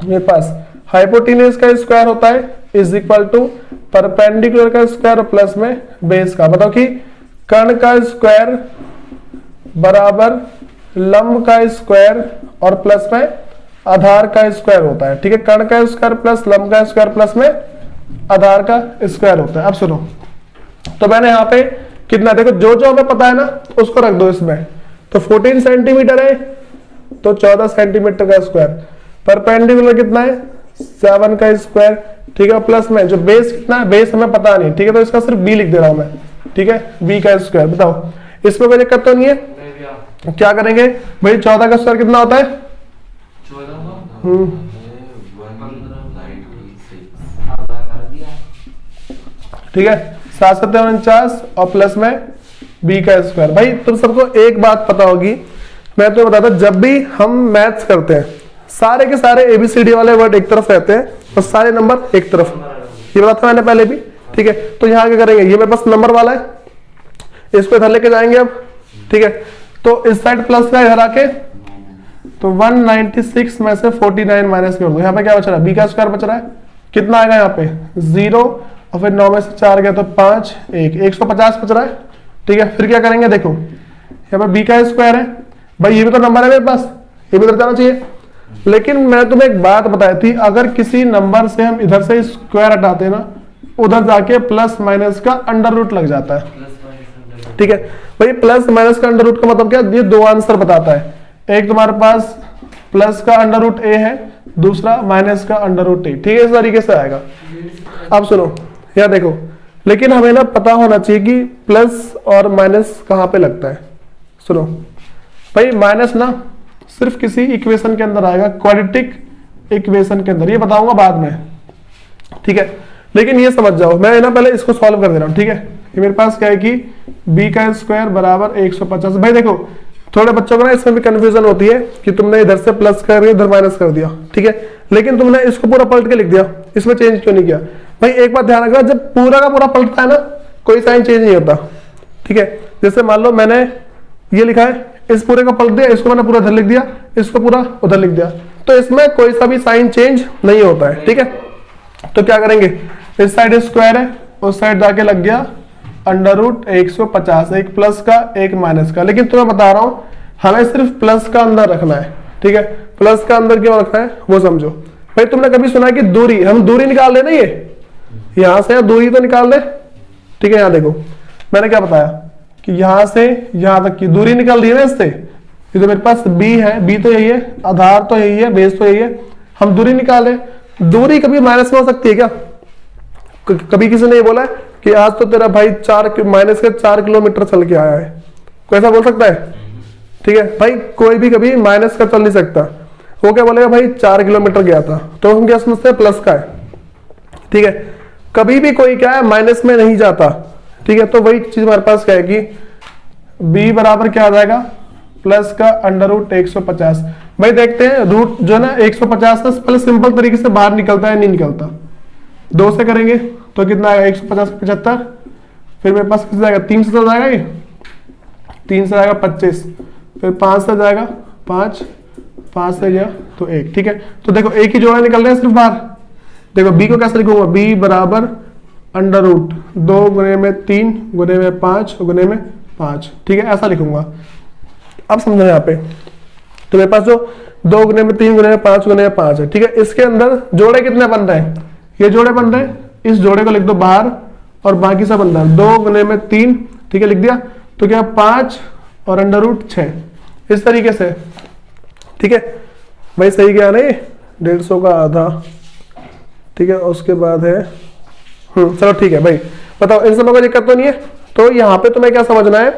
मेरे पास, हाइपोटेन्यूस का स्क्वायर होता है इज इक्वल टू परपेंडिकुलर का स्क्वायर प्लस में बेस का, मतलब कि कर्ण का स्क्वायर बराबर लंब का स्क्वायर और प्लस में आधार का स्क्वायर होता है, ठीक है। कर्ण का स्क्वायर प्लस लंब का स्क्वायर प्लस में आधार का स्क्वायर होता है। अब सुनो तो मैंने यहाँ पे कितना, देखो जो जो हमें पता है ना उसको रख दो इसमें। तो 14 सेंटीमीटर है तो 14 सेंटीमीटर का स्क्वायर, परपेंडिकुलर कितना है 7 का स्क्वायर, ठीक है, प्लस में जो बेस कितना है, बेस हमें पता नहीं, ठीक है, तो इसका सिर्फ b लिख दे रहा हूं मैं, ठीक है, b का स्क्वायर। बताओ इसमें कोई दिक्कत तो नहीं है? क्या करेंगे भाई, 14 का स्क्वायर कितना होता है? 196। ठीक है, 749 और प्लस में b का स्क्वायर। भाई तुम सबको एक बात पता होगी, मैं तुम्हें बताता, जब भी हम मैथ्स करते हैं सारे के सारे ABCD वाले वर्ड एक तरफ रहते हैं और सारे नंबर एक तरफ, ये बताया था मैंने पहले भी, ठीक है। तो यहाँ क्या करेंगे, ये मेरे पास नंबर वाला है, इसको इधर लेके जाएंगे अब, ठीक है। तो इस साइड प्लस का इधर आके, तो 196 में से 49 माइनस कर दो, यहाँ पे क्या बच रहा है, b का स्क्वायर बच रहा है, कितना आएगा यहाँ पे 0, और फिर 9 में से 4 गया तो 5, 150 बच रहा है, ठीक है। फिर क्या करेंगे, देखो यहाँ पे b का स्क्वायर है, भाई ये भी तो नंबर है मेरे पास, ये भी इधर जाना चाहिए। लेकिन मैं तुम्हें एक बात बताई थी, अगर किसी नंबर से हम इधर से स्क्वायर हटाते हैं ना, उधर जाके प्लस माइनस का अंडर रूट लग जाता है, ठीक है। भाई प्लस माइनस का अंडर रूट का मतलब क्या, ये दो आंसर बताता है, एक तुम्हारे पास प्लस का अंडर रूट a है, दूसरा माइनस का अंडर रूट a, ठीक है, इस तरीके से आएगा। अब सुनो यहाँ देखो, लेकिन हमें ना पता होना चाहिए कि प्लस और माइनस कहाँ पे लगता है। सुनो भाई, माइनस ना सिर्फ किसी इक्वेशन के अंदर आएगा, क्वाड्रेटिक इक्वेशन के अंदर, ये बताऊंगा बाद में, ठीक है। लेकिन ये समझ जाओ, मैं ना पहले इसको सॉल्व कर दे रहा हूं, ठीक है। ये मेरे पास क्या है कि b का स्क्वायर बराबर 150। भाई देखो थोड़े बच्चों को ना इसमें भी कंफ्यूजन होती है कि तुमने इधर से प्लस कर दिया, इधर माइनस कर दिया, ठीक है, लेकिन तुमने इसको पूरा पलट के लिख दिया, इसमें चेंज क्यों नहीं किया? भाई एक बात ध्यान रखना, जब पूरा का पूरा पलटता है ना, कोई साइन चेंज नहीं होता, ठीक है। जैसे मान लो मैंने ये लिखा है, इस पूरे को पलट दिया, इसको मैंने पूरा इधर लिख दिया, इसको पूरा उधर लिख दिया, तो इसमें कोई सा भी साइन चेंज नहीं होता है, ठीक है। तो क्या करेंगे, इस साइड स्क्वायर है, उस साइड जाके लग गया अंडर रूट 150, एक प्लस का एक माइनस का। लेकिन तुम्हें बता रहा हूं, हमें सिर्फ प्लस का अंदर रखना है, ठीक है। प्लस का अंदर क्यों रखना है वो समझो। भाई तुमने कभी सुना है कि दूरी, हम दूरी निकाल लेना, ये यहां से दूरी तो निकाल ले, ठीक है। यहां देखो मैंने क्या बताया कि यहां से यहां तक की दूरी निकाल दी है ना इससे, ये तो मेरे पास b है, b तो यही है, आधार तो यही है, बेस तो यही है, हम दूरी निकाले। दूरी कभी माइनस में हो सकती है क्या? कभी किसी ने ये बोला है कि आज तो तेरा भाई माइनस के 4 किलोमीटर चल के आया है, कोई ऐसा बोल सकता है? ठीक है भाई, कोई भी कभी माइनस का चल नहीं सकता, वो क्या बोलेगा भाई 4 किलोमीटर गया था, तो हम क्या समझते हैं प्लस का है, ठीक है। कभी भी कोई क्या है माइनस में नहीं जाता, ठीक है। तो वही चीज हमारे पास क्या है कि b बराबर क्या आ जाएगा, प्लस का अंडर रूट 150। भाई देखते हैं रूट जो है ना 150 से पहले सिंपल तरीके से बाहर निकलता है नहीं निकलता। 2 से करेंगे तो कितना आएगा 150 75, फिर मेरे पास कितना जाएगा 3 से जाएगा, ये 3 से जाएगा 25, फिर 5 से जाएगा 5, 5 से गया तो 1, ठीक है। तो देखो एक ही जोड़ा निकल रहा है सिर्फ बाहर। देखो b को कैसे लिखूंगा, b बराबर अंडर रूट 2 गुने में 3 गुने में 5 गुने में 5, ठीक है, ऐसा लिखूंगा। अब समझो यहाँ पे, तो मेरे पास जो 2 गुने में 3 गुने में 5 गुने में 5 है, ठीक है। इसके अंदर जोड़े कितने बन रहे हैं, ये जोड़े बन रहे हैं, इस जोड़े को लिख दो बाहर और बाकी सब अंदर। 2 गुने में 3, ठीक है, लिख दिया, तो क्या 5 और अंडर रूट 6, इस तरीके से, ठीक है भाई। सही क्या नहीं, 150 का आधा, ठीक है। उसके बाद है चलो ठीक है भाई, बताओ इन सबों को दिक्कत तो नहीं है। तो यहाँ पे तुम्हें क्या समझना है,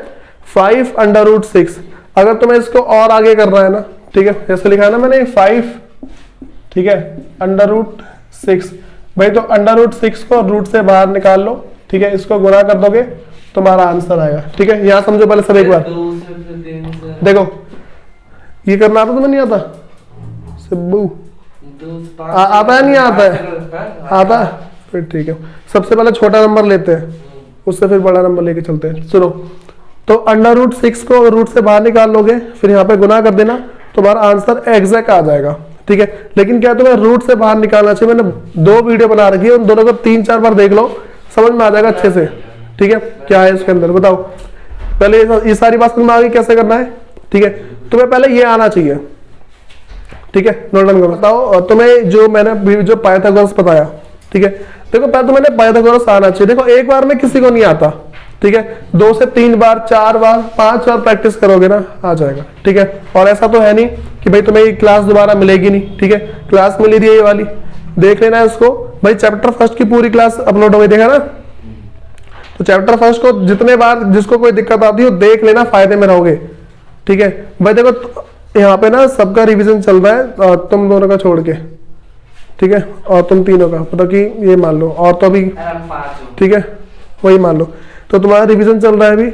5 अंडर रूट 6। अगर तुम्हें इसको और आगे करना है ना, ठीक है, जैसे लिखा है ना मैंने 5, ठीक है, अंडर रूट 6। भाई तो अंडर रूट 6 को रूट से बाहर निकाल लो, ठीक है, इसको गुणा कर दोगे तुम्हारा आंसर आएगा, ठीक है। यहाँ समझो पहले सब एक बार, देखो ये करना आता तुम्हें नहीं आता सिब्बू, आता है नहीं आता है, आता है, फिर ठीक है। सबसे पहले छोटा नंबर लेते हैं, उससे फिर बड़ा नंबर लेके चलते हैं। सुनो, तो अंडर रूट 6 को रूट से बाहर निकाल लोगे, फिर यहाँ पे गुना कर देना, तुम्हारा आंसर एग्जैक्ट आ जाएगा, ठीक है। लेकिन क्या तुम्हें रूट से बाहर निकालना चाहिए, मैंने 2 वीडियो बना रखी है, उन दोनों को 3-4 बार देख लो, समझ में आ जाएगा अच्छे से, ठीक है। क्या है इसके अंदर बताओ, पहले ये सारी बात समझ में आ गई कैसे करना है, ठीक है। तुम्हें पहले ये आना चाहिए, ठीक है, नोट डाउन करो। बताओ तुम्हें जो मैंने जो पाइथागोरस बताया, ठीक है, देखो पहले तो मैंने पाइथागोरस आना चाहिए। देखो एक बार में किसी को नहीं आता, ठीक है, 2 से 3 बार 4 बार 5 बार प्रैक्टिस करोगे ना आ जाएगा, ठीक है। और ऐसा तो है नहीं कि भाई तुम्हें ये क्लास दोबारा मिलेगी नहीं, ठीक है, क्लास मिली थी ये वाली, देख लेना है इसको भाई। चैप्टर फर्स्ट की पूरी क्लास अपलोड हो गई, देखा ना। तो चैप्टर फर्स्ट को जितने बार जिसको कोई दिक्कत आती हो देख लेना, फायदे में रहोगे, ठीक है भाई। देखो यहाँ पे ना सबका रिवीजन चल रहा है, तुम दोनों का छोड़ के, ठीक है, और तुम तीनों का, मतलब कि ये मान लो, और तो अभी ठीक है वही मान लो। तो तुम्हारा रिवीजन चल रहा है अभी,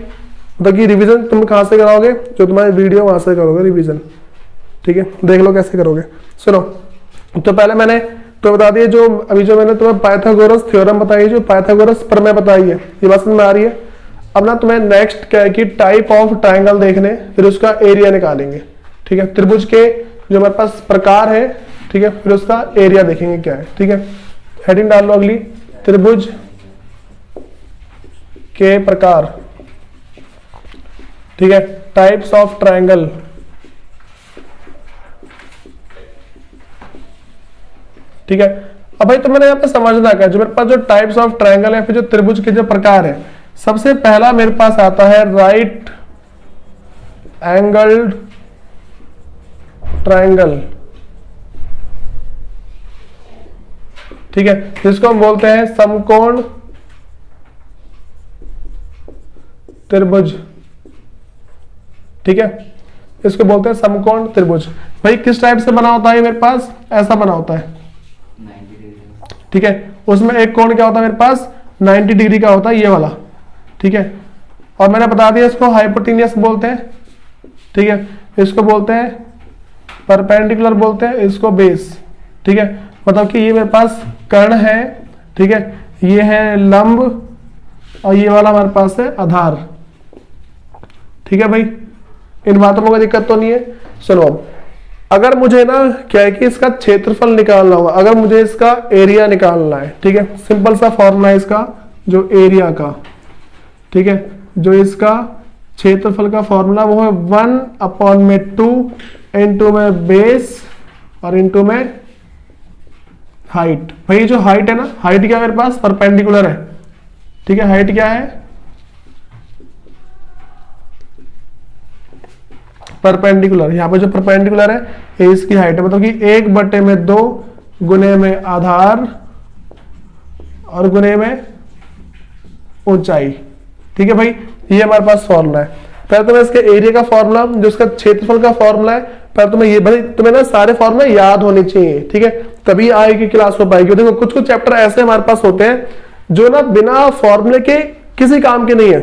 मतलब कि रिवीजन तुम कहाँ से कराओगे, जो तुम्हारी वीडियो वहां से करोगे रिवीजन, ठीक है। देख लो कैसे करोगे। सुनो, तो पहले मैंने तो बता दिया, जो अभी जो मैंने तुम्हें पाइथागोरस थ्योरम बताई, जो पाइथागोरस प्रमेय बताई है, ये बात समझ में आ रही है। अब ना तुम्हें नेक्स्ट क्या है कि टाइप ऑफ ट्राइंगल देखने, फिर उसका एरिया निकालेंगे, ठीक है। त्रिभुज के जो हमारे पास प्रकार है, ठीक है, फिर उसका एरिया देखेंगे क्या है, ठीक है। हेडिंग डाल लो अगली, त्रिभुज के प्रकार, ठीक है, टाइप्स ऑफ ट्राइंगल, ठीक है। अब भाई तुम्हें यहाँ पे समझना क्या, जो मेरे पास जो टाइप्स ऑफ ट्राइंगल है, फिर जो त्रिभुज के जो प्रकार है, सबसे पहला मेरे पास आता है राइट एंगल्ड ट्राइंगल, ठीक है, जिसको हम बोलते हैं समकोण त्रिभुज, ठीक है, इसको बोलते हैं समकोण त्रिभुज। भाई किस टाइप से बना होता है मेरे पास, ऐसा बना होता है, ठीक है। उसमें एक कोण क्या होता है मेरे पास, 90 डिग्री का होता है, ये वाला, ठीक है। और मैंने बता दिया इसको हाइपोटेन्यूस बोलते हैं, ठीक है, इसको बोलते हैं परपेंडिकुलर बोलते हैं, इसको बेस, ठीक है। मतलब कि ये मेरे पास कर्ण है, ठीक है, ये है लंब, और ये वाला हमारे पास है आधार, ठीक है भाई। इन बातों में कोई दिक्कत तो नहीं है। सुनो, अब अगर मुझे ना क्या है कि इसका क्षेत्रफल निकालना होगा, अगर मुझे इसका एरिया निकालना है, ठीक है, सिंपल सा फॉर्मूला है इसका, जो एरिया का, ठीक है, जो इसका क्षेत्रफल का फॉर्मूला वो है 1/2 इंटू में बेस और इंटू में हाइट। भाई जो हाइट है ना, हाइट क्या है मेरे पास, परपेंडिकुलर है, ठीक है। हाइट क्या है, परपेंडिकुलर। यहाँ पे जो परपेंडिकुलर है ये इसकी हाइट है, मतलब कि 1/2 गुने में आधार और गुने में ऊंचाई, ठीक है भाई। ये हमारे पास फॉर्मूला है। पहले तुम्हें इसके एरिया का फॉर्मूला, जो इसका क्षेत्रफल का फॉर्मूला है, पहले तुम्हें ये भाई तुम्हें ना सारे फॉर्मूले याद होने चाहिए, ठीक है, तभी आएगी क्लास हो पाएगी। देखो कुछ कुछ चैप्टर ऐसे हमारे पास होते हैं जो ना बिना फॉर्मूले के किसी काम के नहीं है।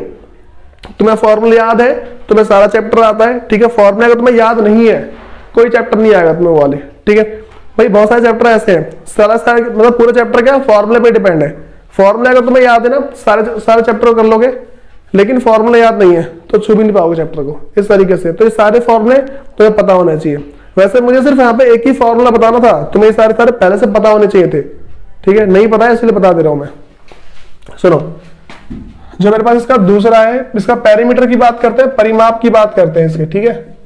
तुम्हें फॉर्मूला याद है, तुम्हें सारा चैप्टर आता है, ठीक है। फॉर्मूला अगर तुम्हें याद नहीं है, कोई चैप्टर नहीं आएगा तुम्हें वाले, ठीक है भाई। बहुत सारे चैप्टर ऐसे हैं, सारा मतलब पूरा चैप्टर क्या फॉर्मूले पे डिपेंड है। फॉर्मूला अगर तुम्हें याद है ना, सारे चैप्टर कर लोगे, लेकिन फॉर्मूला याद नहीं है तो छू भी नहीं पाओगे चैप्टर को, इस तरीके से। तो ये सारे फॉर्मूले तुम्हें पता होने चाहिए। वैसे मुझे सिर्फ यहाँ पे एक ही फॉर्मूला बताना था, तुम्हें ये सारे पहले से पता होने चाहिए थे, ठीक है। नहीं पता है इसलिए बता दे रहा हूं मैं। सुनो, जो मेरे पास इसका दूसरा है, इसका पेरीमीटर की बात करते हैं, परिमाप की बात करते हैं इसके, ठीक है।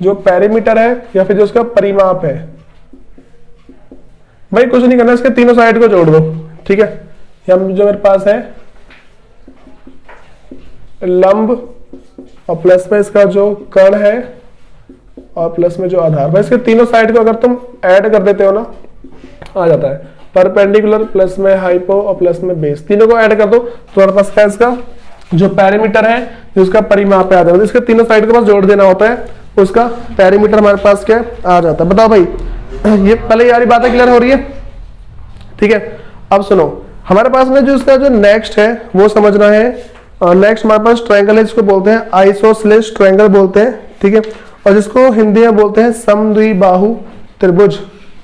जो पेरीमीटर है या फिर जो उसका परिमाप है, भाई कुछ नहीं करना, इसके तीनों साइड को जोड़ दो, ठीक है। जो मेरे पास है लंब, और प्लस में इसका जो कर्ण है, और प्लस में जो आधार, भाई इसके तीनों साइड को अगर तुम ऐड कर देते हो ना, आ जाता है परपेंडिकुलर प्लस में हाइपो और प्लस में बेस, तीनों को ऐड कर दो तो तुम्हारे पास क्या इसका जो पेरीमीटर है, जो उसका परिमाप आ जाता है। इसके तीनों साइड के पास जोड़ देना होता है, उसका पेरीमीटर हमारे पास क्या आ जाता है। बताओ भाई, ये पहले यारी बातें क्लियर हो रही है, ठीक है। अब सुनो, हमारे पास में जो इसका जो नेक्स्ट है वो समझना है। नेक्स्ट हमारे पास ट्रायंगल है, जिसको बोलते हैं आइसोसेलेस ट्रायंगल बोलते हैं, ठीक है, और जिसको हिंदी में बोलते हैं समद्विबाहु त्रिभुज,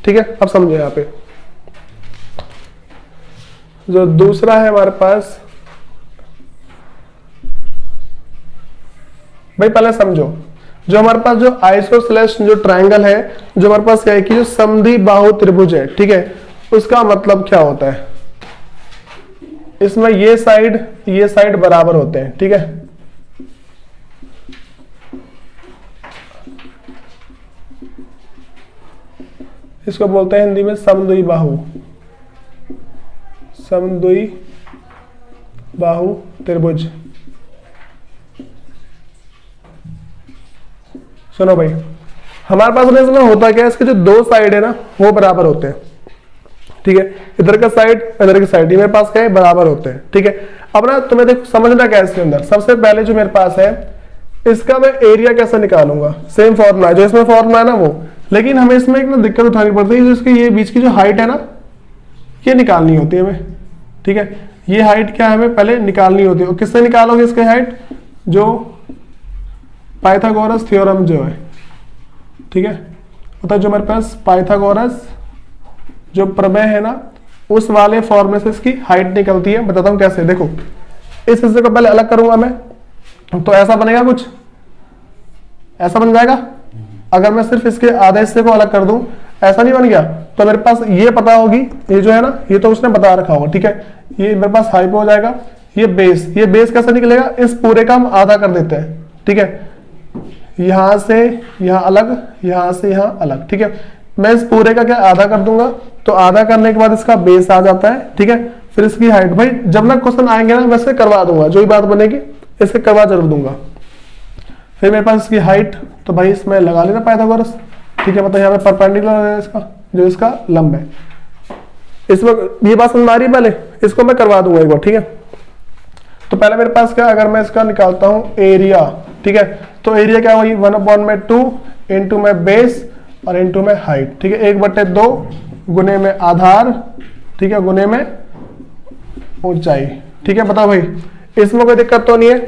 ठीक है। अब समझो यहाँ पे जो दूसरा है हमारे पास, भाई पहले समझो, जो हमारे पास जो आइसोसेलेस जो ट्रायंगल है, जो हमारे पास क्या है कि जो समद्विबाहु त्रिभुज है, ठीक है, उसका मतलब क्या होता है। इसमें ये साइड बराबर होते हैं, ठीक है। इसको बोलते हैं हिंदी में समद्विबाहु त्रिभुज। सुनो भाई, हमारे पास ना इसमें होता क्या है, इसके जो दो साइड है ना वो बराबर होते हैं, ठीक है, इधर का साइड इधर की साइड मेरे पास क्या है, बराबर होते हैं, ठीक है। अब ना तुम्हें देखो समझना क्या है इसके अंदर, सबसे पहले जो मेरे पास है इसका मैं एरिया कैसे निकालूंगा, सेम फॉर्मूला है जो इसमें फॉर्मूला है ना वो, लेकिन हमें इसमें एक ना दिक्कत उठानी पड़ती है, जो इसकी ये बीच की जो हाइट है ना ये निकालनी होती है हमें, ठीक है। ये हाइट क्या है हमें पहले निकालनी होती है, और किससे निकालोगे इसकी हाइट, जो पाइथागोरस थ्योरम जो है, ठीक है, मतलब जो मेरे पास पाइथागोरस जो प्रमेय है ना उस वाले फॉर्मूले से इसकी हाइट निकलती है। बताता हूं कैसे, देखो इस हिस्से को पहले अलग करूंगा मैं, तो ऐसा बनेगा, कुछ ऐसा बन जाएगा। अगर मैं सिर्फ इसके आधे हिस्से को अलग कर दूं, ऐसा नहीं बन गया, तो मेरे पास ये पता होगी, ये जो है ना ये तो उसने बता रखा होगा, ठीक है। ये मेरे पास हाइपो हो जाएगा, ये बेस कैसे निकलेगा, इस पूरे का हम आधा कर देते हैं, ठीक है, यहां से यहां अलग, यहां से यहां अलग, ठीक है। मैं इस पूरे का क्या आधा कर दूंगा, तो आधा करने के बाद इसका बेस आ जाता है, ठीक है। फिर इसकी हाइट, भाई जब ना क्वेश्चन आएंगे ना वैसे करवा दूंगा, जो भी बात बनेगी इससे करवा जरूर दूंगा। फिर मेरे पास इसकी हाइट, तो भाई इसमें लगा लेना पाइथागोरस, ठीक है, मतलब यहाँ पे परपेंडिकुलर है इसका, जो इसका लंब है। इसमें ये बात समझ आ रही है, पहले इसको मैं करवा दूंगा एक बार, ठीक है। तो पहले मेरे पास क्या, अगर मैं इसका निकालता हूं एरिया, ठीक है, तो एरिया क्या वही 1/2 इंटू में बेस और इंटू में हाइट, ठीक है, 1/2 गुने में आधार, ठीक है, गुने में ऊंचाई, ठीक है। बताओ भाई इसमें कोई दिक्कत तो नहीं है,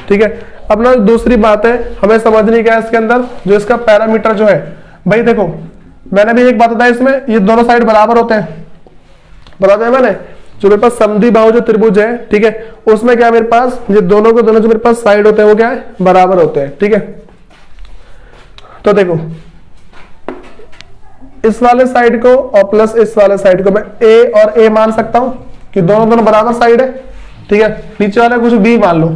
ठीक है। अब ना दूसरी बात है हमें समझनी क्या है इसके अंदर, जो इसका पैरामीटर जो है, भाई देखो मैंने भी एक बात बताई, इसमें ये दोनों साइड बराबर होते हैं, बता दें मैंने, जो मेरे पास समद्वि बाहु जो त्रिभुज है, ठीक है, उसमें क्या है मेरे पास, ये दोनों के दोनों जो मेरे पास साइड होते हैं वो क्या है, बराबर होते हैं, ठीक है। तो देखो इस वाले साइड को और प्लस इस वाले साइड को मैं ए और ए मान सकता हूं कि दोनों दोनों बराबर साइड है, ठीक है। नीचे वाले कुछ बी मान लो,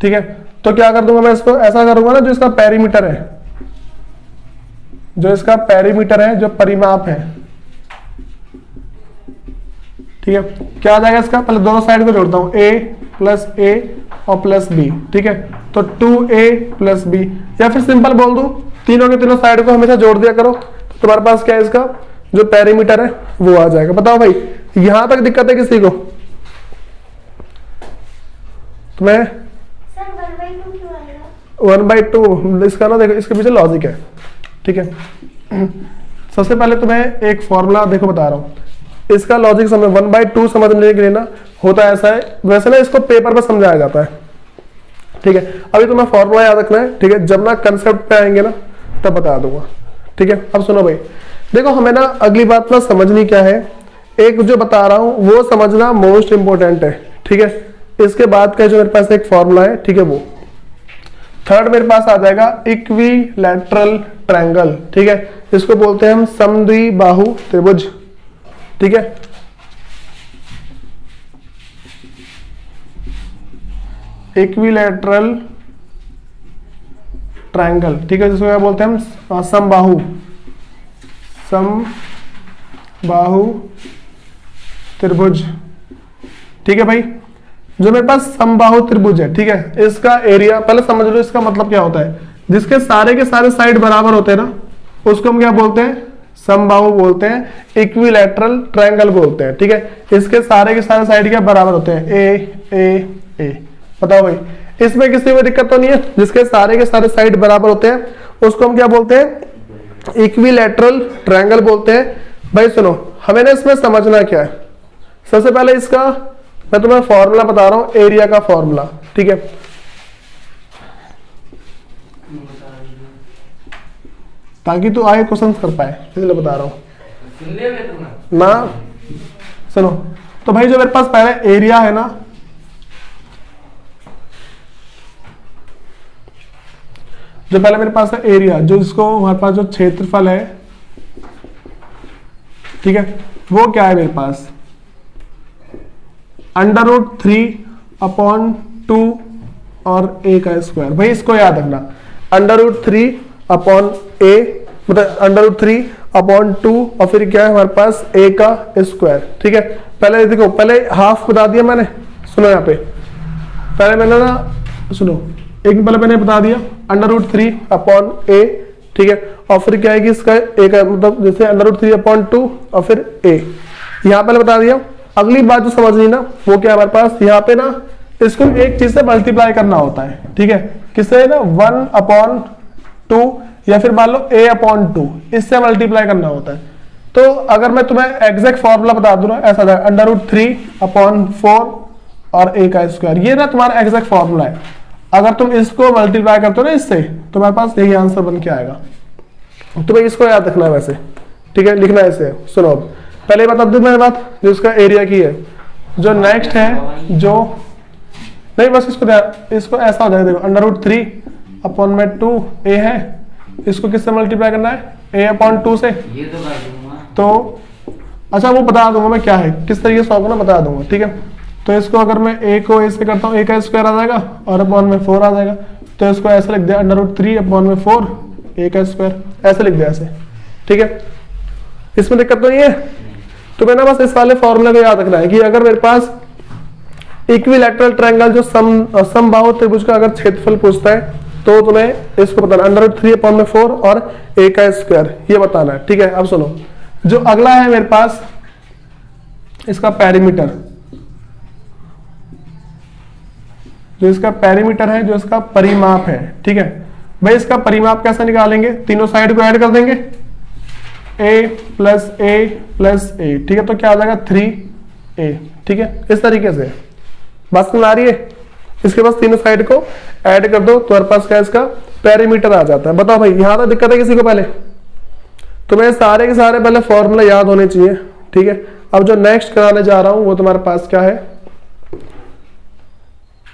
ठीक है। तो क्या कर दूंगा मैं इसको, ऐसा करूंगा ना, जो इसका पेरीमीटर है, जो इसका पेरीमीटर है, जो परिमाप है, ठीक है, क्या आ जाएगा इसका, पहले दोनों साइड को जोड़ता हूं, a प्लस ए और प्लस बी, ठीक है। तो 2a प्लस बी, या फिर सिंपल बोल दूं तीनों के तीनों साइड को हमेशा जोड़ दिया करो, तो तुम्हारे पास क्या है, इसका जो पेरीमीटर है वो आ जाएगा। बताओ भाई यहां तक दिक्कत है किसी को, तुम्हें 1/2 इसका ना, देखो इसके पीछे लॉजिक है, ठीक है। सबसे पहले तुम्हें एक फॉर्मूला देखो बता रहा हूं, इसका लॉजिक समझ, 1/2 समझने के लिए ना होता ऐसा है, वैसे ना इसको पेपर पर समझाया जाता है, ठीक है। अभी तुम्हें फॉर्मूला याद रखना है, ठीक है, जब ना कंसेप्ट पे आएंगे ना तब बता दूंगा, ठीक है। अब सुनो भाई, देखो हमें ना अगली बात ना समझनी क्या है, एक जो बता रहा हूं वो समझना मोस्ट इंपोर्टेंट है, ठीक है। इसके बाद का जो मेरे पास एक फॉर्मूला है, ठीक है, वो थर्ड मेरे पास आ जाएगा इक्विलैटरल ट्रायंगल, ठीक है, इसको बोलते हैं हम समद्विबाहु त्रिभुज, ठीक है। इक्विलैटरल ट्रायंगल, ठीक है, जिसको क्या बोलते हैं हम समबाहु त्रिभुज, ठीक है भाई। जो मेरे पास समबाहु त्रिभुज है, ठीक है, इसका एरिया पहले समझ लो, इसका मतलब क्या होता है, जिसके सारे के सारे साइड बराबर होते हैं ना उसको हम क्या बोलते हैं, समबाहु बोलते हैं, इक्विलैटरल ट्रायंगल बोलते हैं, ठीक है। इसके सारे के सारे साइड क्या बराबर होते हैं, ए। बताओ भाई इसमें किसी को दिक्कत तो नहीं है, जिसके सारे के सारे साइड बराबर होते हैं उसको हम क्या बोलते हैं, इक्विलैटरल ट्रायंगल बोलते हैं। भाई सुनो हमें ना इसमें समझना क्या है, सबसे पहले इसका मैं तुम्हें फॉर्मूला बता रहा हूं, एरिया का फॉर्मूला, ठीक है। ताकि तू आगे क्वेश्चन कर पाए इसलिए बता रहा हूं ना, सुनो। तो भाई जो मेरे पास पहले एरिया है ना, जो पहले मेरे पास है एरिया, जो इसको हमारे पास जो क्षेत्रफल है, ठीक है, वो क्या है मेरे पास, √3/2 और a का स्क्वायर। भाई इसको याद रखना, √3/a मतलब √3/2 और फिर क्या है हमारे पास a का स्क्वायर, ठीक है। पहले देखो, पहले हाफ बता दिया मैंने, सुनो यहाँ पे पहले मैंने ना, सुनो एक पहले मैंने बता दिया √3/a, ठीक है, और फिर क्या है कि इसका एक मतलब जैसे √3/2 और फिर a यहाँ पहले बता दिया। अगली बात जो समझनी ना वो क्या है हमारे पास यहाँ पे ना इसको एक चीज से मल्टीप्लाई करना होता है, ठीक है, किससे ना 1/2 या फिर मान लो a/2 इससे मल्टीप्लाई करना होता है। तो अगर मैं तुम्हें एग्जैक्ट फॉर्मूला बता दूं ना ऐसा था √3/4 और a का स्क्वायर, ये ना तुम्हारा एग्जैक्ट फॉर्मूला है। अगर तुम इसको मल्टीप्लाई करते हो ना इससे तुम्हारे पास यही आंसर बन के आएगा। तुम्हें इसको याद रखना है वैसे, ठीक है, लिखना है इसे। सुनो पहले बता दूं मेरी बात जो इसका एरिया की है। जो नेक्स्ट है जो नहीं बस इसको ऐसा हो जाएगा, देखो √3/2 a है, इसको किससे मल्टीप्लाई करना है a/2 से। ये तो कर दूंगा तो अच्छा वो बता दूंगा मैं क्या है, किस तरीके से होगा ना बता दूंगा, ठीक है। तो इसको अगर मैं a को a से करता हूँ a का स्क्वायर आ जाएगा और अपॉन में 4 आ जाएगा। तो इसको ऐसे लिख दिया √3/4 a का स्क्वायर, ऐसे लिख दिया ऐसे, ठीक है। इसमें दिक्कत तो नहीं है। तो मैंने बस इस वाले फॉर्मूले को याद रखना है कि अगर मेरे पास इक्विलैटरल ट्रायंगल जो समबाहु त्रिभुज का अगर क्षेत्रफल पूछता है तो तुम्हें इसको बताना √3/4 और a का स्क्वायर ये बताना है, ठीक है। अब सुनो जो अगला है मेरे पास इसका पेरीमीटर, जो इसका पेरीमीटर है, जो इसका परिमाप है, ठीक है भाई। इसका परिमाप कैसे निकालेंगे, तीनों साइड को ऐड कर देंगे a + a + a, ठीक है। तो क्या आ जाएगा 3a, ठीक है। इस तरीके से बात समझ आ रही है। इसके पास तीनों साइड को ऐड कर दो तो तुम्हारे पास क्या इसका पेरीमीटर आ जाता है। बताओ भाई यहां तक दिक्कत है किसी को? पहले तुम्हें सारे के सारे पहले फॉर्मूला याद होने चाहिए, ठीक है। अब जो नेक्स्ट कराने जा रहा हूं वो तुम्हारे पास क्या है,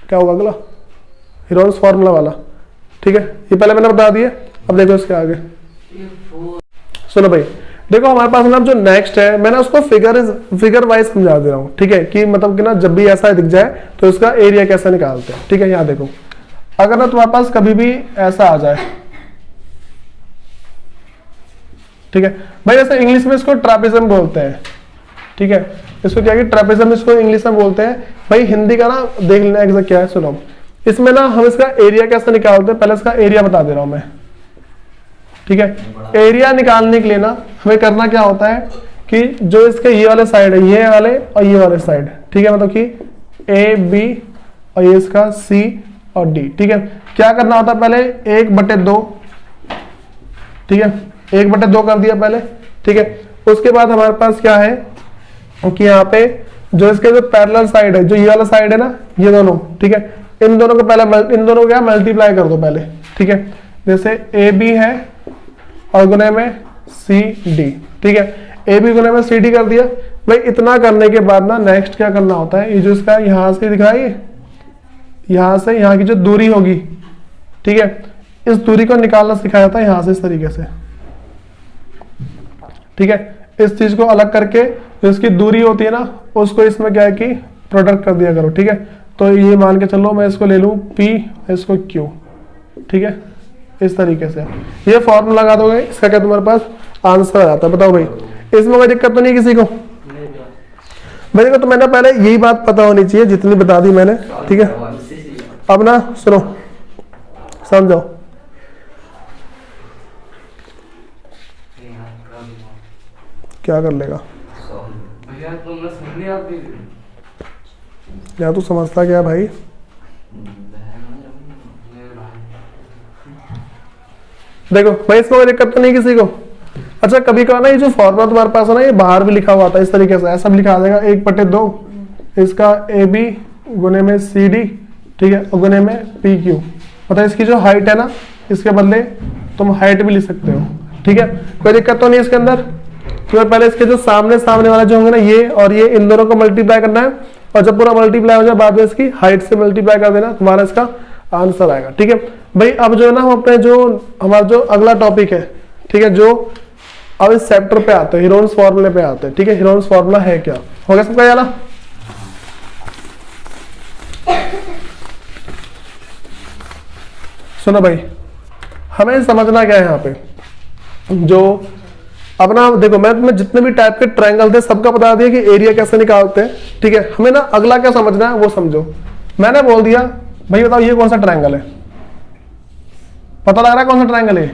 क्या होगा अगला, हीरोन्स फॉर्मूला वाला, ठीक है। ये पहले मैंने बता दिया, अब देखो इसके आगे। सुनो भाई देखो हमारे पास ना जो नेक्स्ट है मैंने उसको फिगर वाइज समझा दे रहा हूँ, ठीक है, कि मतलब कि ना जब भी ऐसा दिख जाए तो इसका एरिया कैसे निकालते हैं, ठीक है। यहाँ देखो अगर ना तुम्हारे पास कभी भी ऐसा आ जाए, ठीक है भाई, जैसे इंग्लिश में इसको ट्रापेजियम बोलते हैं, ठीक है। इसको क्या है ट्रापेजियम इसको इंग्लिश में बोलते हैं भाई। हिंदी का ना देख लेना एग्जैक्ट क्या है। सुनो इसमें ना हम इसका एरिया कैसे निकालते हैं, पहले इसका एरिया बता दे रहा हूं मैं, ठीक है। एरिया निकालने के लिए ना हमें करना क्या होता है कि जो इसके ये वाले साइड है, ये वाले और ये वाले साइड, ठीक है, मतलब कि ए बी और ये इसका सी और डी, ठीक है। क्या करना होता है पहले 1/2, ठीक है, 1/2 कर दिया पहले, ठीक है। उसके बाद हमारे पास क्या है कि यहाँ पे जो इसके जो पैरेलल साइड है, जो ये वाला साइड है ना, ये दोनों, ठीक है, इन दोनों को पहले इन दोनों को क्या मल्टीप्लाई कर दो पहले, ठीक है। जैसे ए बी है और गुने में सी डी, ठीक है, ए बी गुने में सी डी कर दिया भाई। इतना करने के बाद ना नेक्स्ट क्या करना होता है, ये जो इसका यहां से दिखाई, यहां से यहाँ की जो दूरी होगी, ठीक है, इस दूरी को निकालना सिखाया था यहां से इस तरीके से, ठीक है। इस चीज को अलग करके जो इसकी दूरी होती है ना उसको इसमें क्या है कि प्रोडक्ट कर दिया करो, ठीक है। तो ये मान के चलो मैं इसको ले लूं P, इसको Q, ठीक है, इस तरीके से ये फॉर्मूला लगा दोगे, इसका क्या तुम्हारे पास आंसर आ जाता है। बताओ भाई इसमें कोई दिक्कत तो नहीं किसी को? भाई देखो तो मैंने पहले यही बात पता होनी चाहिए जितनी बता दी मैंने, ठीक है। अब ना सुनो समझो, क्या कर लेगा भैया तुमने सुन लिया आपकी या तू समझता क्या भाई? देखो भाई इसमें कोई दिक्कत तो नहीं किसी को? अच्छा कभी कभार ना ये जो फॉर्मूला तुम्हारे पास है ना ये बाहर भी लिखा हुआ था इस तरीके से, ऐसा भी लिखा देगा 1/2 इसका ए बी गुने में सी डी, ठीक है, और गुने में पी क्यू। मतलब इसकी जो हाइट है ना इसके बदले तुम हाइट भी लिख सकते हो, ठीक है, कोई दिक्कत तो नहीं इसके अंदर। तो पहले इसके जो सामने वाला जो होंगे ना ये और ये, इन दोनों को मल्टीप्लाई करना है और जब पूरा मल्टीप्लाई हो जाए बाद में इसकी हाइट से मल्टीप्लाई कर देना, तुम्हारा इसका आंसर आएगा, ठीक है भाई। अब जो है ना हम अपने जो हमारा जो अगला टॉपिक है, ठीक है, जो अब इस चैप्टर पे आते हैं, हीरोन्स फॉर्मूले पे आते हैं, ठीक है। हीरोन्स फॉर्मूला है क्या, हो गया सबका याला? सुनो भाई हमें समझना क्या है यहाँ पे, जो अपना देखो मैं तुम्हें जितने भी टाइप के ट्रायंगल थे सबका बता दिया कि एरिया कैसे निकालते हैं, ठीक है। हमें ना अगला क्या समझना है वो समझो। मैंने बोल दिया भाई बताओ ये कौन सा ट्रायंगल है, पता लग रहा है कौन सा ट्रायंगल है?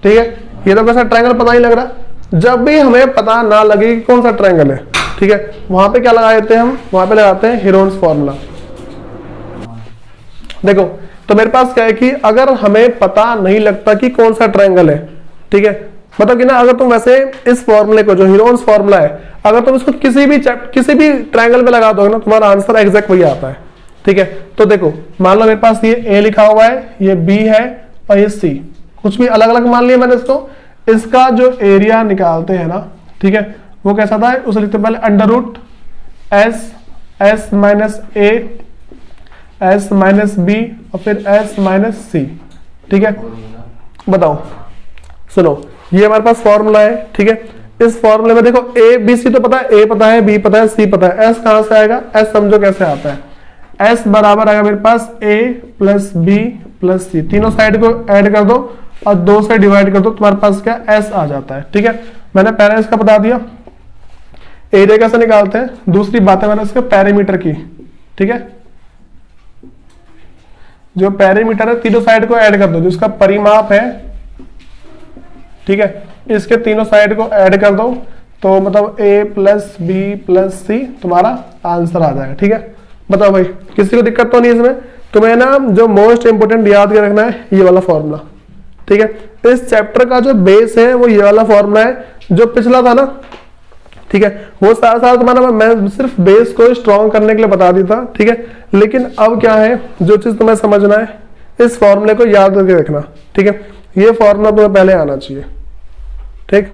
ठीक है, ये तो कैसा ट्रायंगल पता नहीं लग रहा। जब भी हमें पता ना लगे कि कौन सा ट्रायंगल है, ठीक है, वहां पे क्या लगा देते हैं हम, वहां पे लगाते हैं हेरोन्स फॉर्मूला। देखो तो मेरे पास क्या है कि अगर हमें पता नहीं लगता कि कौन सा ट्रायंगल है, ठीक है, मतलब कि ना अगर तुम वैसे इस फॉर्मूले को, जो हेरोन्स फॉर्मूला है, अगर तुम इसको किसी भी ट्रायंगल पे लगा दोगे ना, तुम्हारा आंसर एग्जैक्ट वही आता है। ठीक है, तो देखो मान लो मेरे पास ये ए लिखा हुआ है, ये बी है और ये सी, कुछ भी अलग अलग मान लिया मैंने इसको। इसका जो एरिया निकालते हैं ना, ठीक है, वो कैसा था, उसे लिखते पहले under root S minus A S minus B और फिर एस माइनस सी। ठीक है, बताओ, सुनो, ये हमारे पास फॉर्मूला है। ठीक है, इस फॉर्मूले में देखो ए बी सी तो पता है, ए पता है, बी पता है, सी पता है, एस कहां से आएगा, एस समझो कैसे आता है। एस बराबर आएगा मेरे पास ए प्लस बी प्लस सी, तीनों साइड को ऐड कर दो और 2 से डिवाइड कर दो, तुम्हारे पास क्या एस आ जाता है। ठीक है, मैंने पहले इसका बता दिया एरिया कैसे निकालते हैं, दूसरी बात है मैंने इसके पैरामीटर की। ठीक है, जो पैरामीटर है तीनों साइड को ऐड कर दो, जिसका परिमाप है, ठीक है, इसके तीनों साइड को ऐड कर दो, तो मतलब a प्लस बी प्लस सी तुम्हारा आंसर आ जाएगा। ठीक है, बताओ भाई किसी को दिक्कत तो नहीं इसमें। तुम्हें ना जो मोस्ट इंपोर्टेंट याद कर रखना है ये वाला फॉर्मूला। ठीक है, इस चैप्टर का जो बेस है वो ये वाला फॉर्मूला है, जो पिछला था ना, ठीक है, वो सारा सारा तुम्हारा मैं सिर्फ बेस को स्ट्रॉन्ग करने के लिए बता दी था। ठीक है, लेकिन अब क्या है, जो चीज तुम्हें समझना है, इस फॉर्मूले को याद करके रखना। ठीक है, ये फॉर्मूला तुम्हें पहले आना चाहिए।